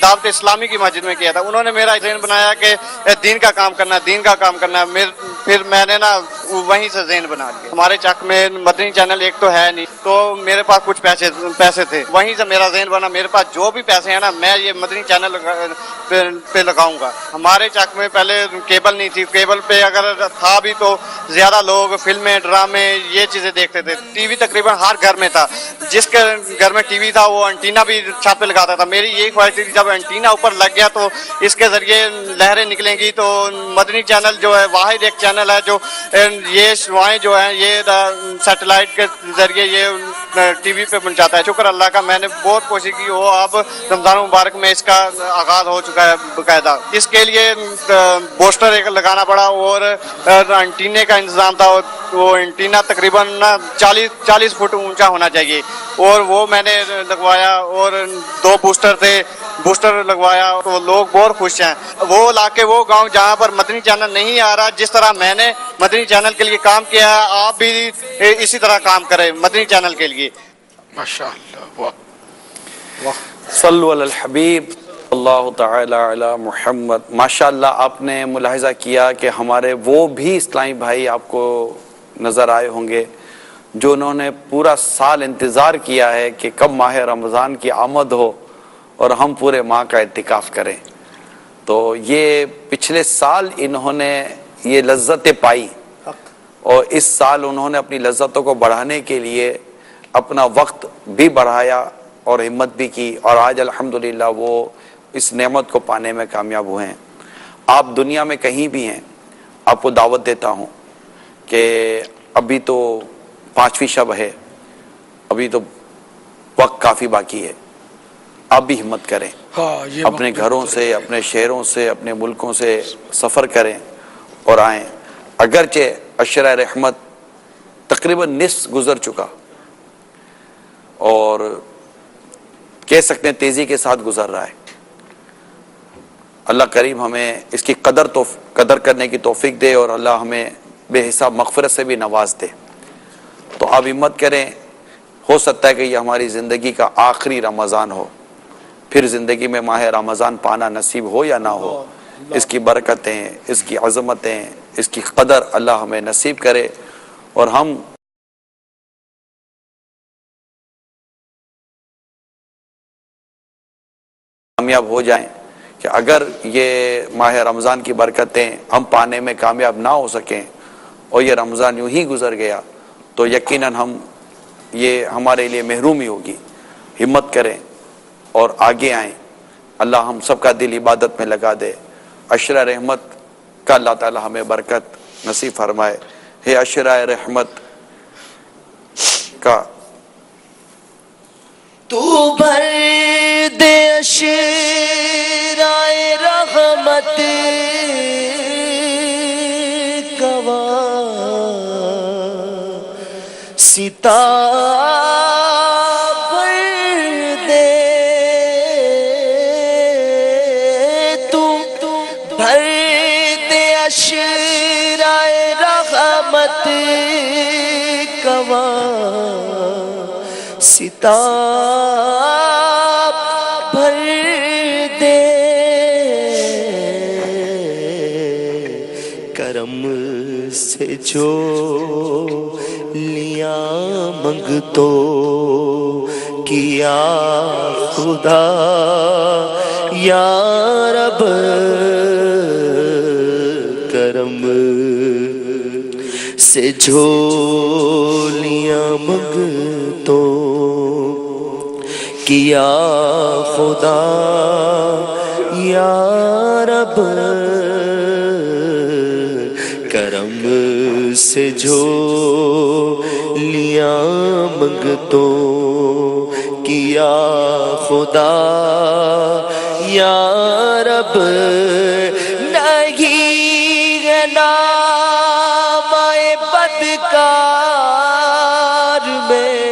دعوت اسلامی کی مسجد میں کیا تھا۔ انہوں نے میرا ذہن بنایا کہ دین کا کام کرنا ہے، دین کا کام کرنا ہے، پھر میں نے نا وہیں سے ذہن بنا لیا۔ ہمارے چک میں مدنی چینل ایک تو ہے نہیں، تو میرے پاس کچھ پیسے تھے، وہیں سے میرا ذہن بنا میرے پاس جو بھی پیسے ہیں نا میں یہ مدنی چینل پہ لگاؤں گا۔ ہمارے چک میں پہلے کیبل نہیں تھی، کیبل پہ اگر تھا بھی تو زیادہ لوگ فلمیں، ڈرامے یہ چیزیں دیکھتے تھے۔ ٹی وی تقریباً ہر گھر میں تھا، جس کے گھر میں ٹی وی تھا وہ انٹینا بھی چھت پہ لگاتا تھا۔ میری یہی خواہش تھی جب انٹینا اوپر لگ گیا تو اس کے ذریعے لہریں نکلیں گی، تو مدنی چینل جو ہے واحد ایک چینل ہے جو یہ شعائیں جو ہیں یہ سیٹلائٹ کے ذریعے یہ ٹی وی پہ پہنچاتا ہے. شکر اللہ کا میں نے بہت کوشش کی ہو. اب رمضان مبارک میں اس کا آغاز ہو چکا ہے باقاعدہ. اس کے لیے بوسٹر ایک لگانا پڑا اور انٹینے کا انتظام تھا. وہ انٹینا تقریباً 40 فٹ اونچا ہونا چاہیے اور وہ میں نے لگوایا اور 2 بوسٹر لگوایا. تو لوگ بہت خوش ہیں. وہ علاقے وہ گاؤں جہاں پر مدنی چینل نہیں آ رہا, جس طرح میں نے مدنی چینل کے لیے کام کیا ہے, آپ بھی اسی طرح کام کریں مدنی چینل کے لیے. ماشاءاللہ. صلو علی الحبیب اللہ تعالی علی محمد. ماشاءاللہ آپ نے ملاحظہ کیا کہ ہمارے وہ بھی اسلامی بھائی آپ کو نظر آئے ہوں گے جو انہوں نے پورا سال انتظار کیا ہے کہ کب ماہ رمضان کی آمد ہو اور ہم پورے ماہ کا اعتکاف کریں. تو یہ پچھلے سال انہوں نے یہ لذتیں پائی اور اس سال انہوں نے اپنی لذتوں کو بڑھانے کے لیے اپنا وقت بھی بڑھایا اور ہمت بھی کی, اور آج الحمدللہ وہ اس نعمت کو پانے میں کامیاب ہوئے ہیں. آپ دنیا میں کہیں بھی ہیں, آپ کو دعوت دیتا ہوں کہ ابھی تو 5ویں شب ہے, ابھی تو وقت کافی باقی ہے. آپ بھی ہمت کریں, اپنے گھروں سے, اپنے شہروں سے, اپنے ملکوں سے سفر کریں اور آئیں. اگرچہ عشرہ رحمت تقریباً نصف گزر چکا اور کہہ سکتے ہیں تیزی کے ساتھ گزر رہا ہے. اللہ کریم ہمیں اس کی قدر کرنے کی توفیق دے اور اللہ ہمیں بے حساب مغفرت سے بھی نواز دے. تو آپ ہمت کریں, ہو سکتا ہے کہ یہ ہماری زندگی کا آخری رمضان ہو, پھر زندگی میں ماہ رمضان پانا نصیب ہو یا نہ ہو. اس کی برکتیں, اس کی عظمتیں, اس کی قدر اللہ ہمیں نصیب کرے اور ہم کامیاب ہو جائیں. کہ اگر یہ ماہ رمضان کی برکتیں ہم پانے میں کامیاب نہ ہو سکیں اور یہ رمضان یوں ہی گزر گیا تو یقیناً یہ ہمارے لیے محرومی ہوگی. ہمت کریں اور آگے آئیں. اللہ ہم سب کا دل عبادت میں لگا دے. عشرہ رحمت کا اللہ تعالی ہمیں برکت نصیب فرمائے. ہے عشرہ رحمت کا تو بھر دے عشرہ رحمت کا ستا بھر دے, تو بھر دے عشرہ رحمت کا ستا بھر دے. کرم سے جو لیا منگتو کیا خدا یا رب. کرم سے جو لیا منگتو کیا خدا یا رب. کرم سے جو لیا منگتو کیا خدا یا رب. نہیں ہے نام بدکار میں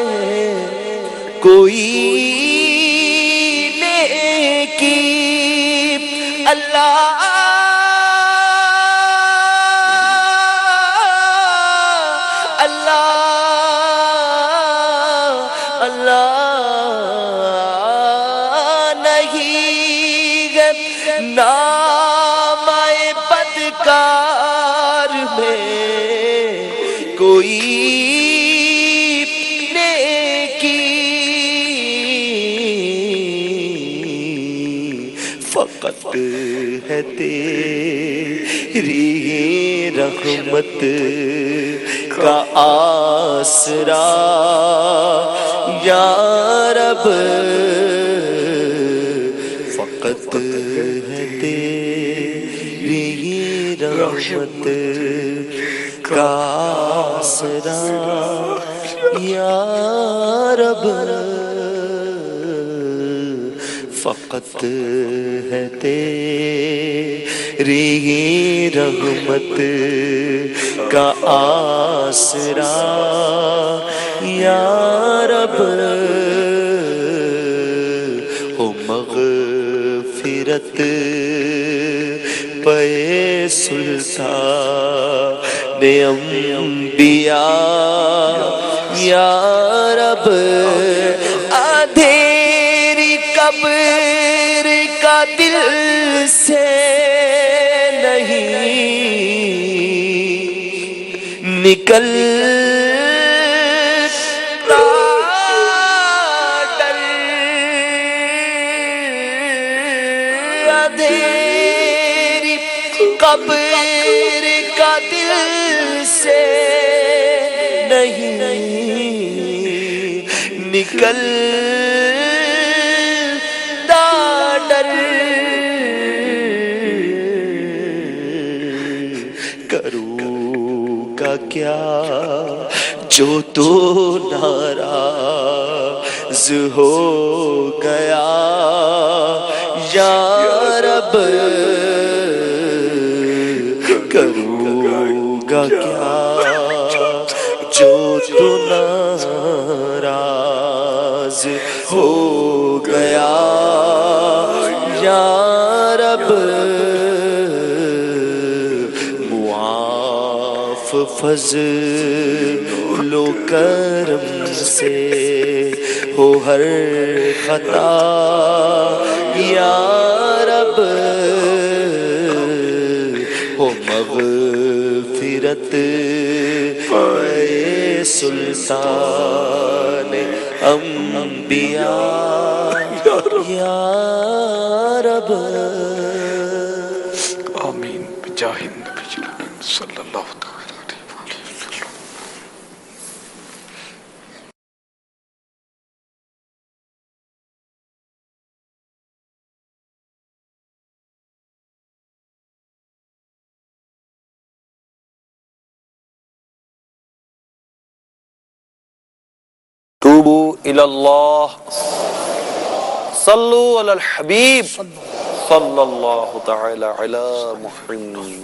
کوئی نیکی, اللہ نام بدکار میں کوئی نیکی, فقط ہے تیری رحمت کا آسرا یا رب. فقط ہے تیری رحمت کا آسرا یا رب فقط ہے تیری رحمت کا آسرا یا رب ہو مغفرت پہ سلطان انبیاء یا رب اندھیری قبر کا دل سے نہیں نکلتا ڈر اندھیری قبر کا دل سے نہیں نکلتا ڈر کروں گا کیا جو تو ناراض ہو گیا یا رب کروں گا کیا جو تو ناراض ہو گیا یا رب معاف فضل و کرم سے ہو ہر خطا یا رب ہو مغفرت اے سلطان انبیاء یا رب آمین بجاہ النبی صلی اللہ تعالی علیہ وسلم. توبوا الی اللہ صلوا علی الحبیب صلی اللہ تعالی علی محمد.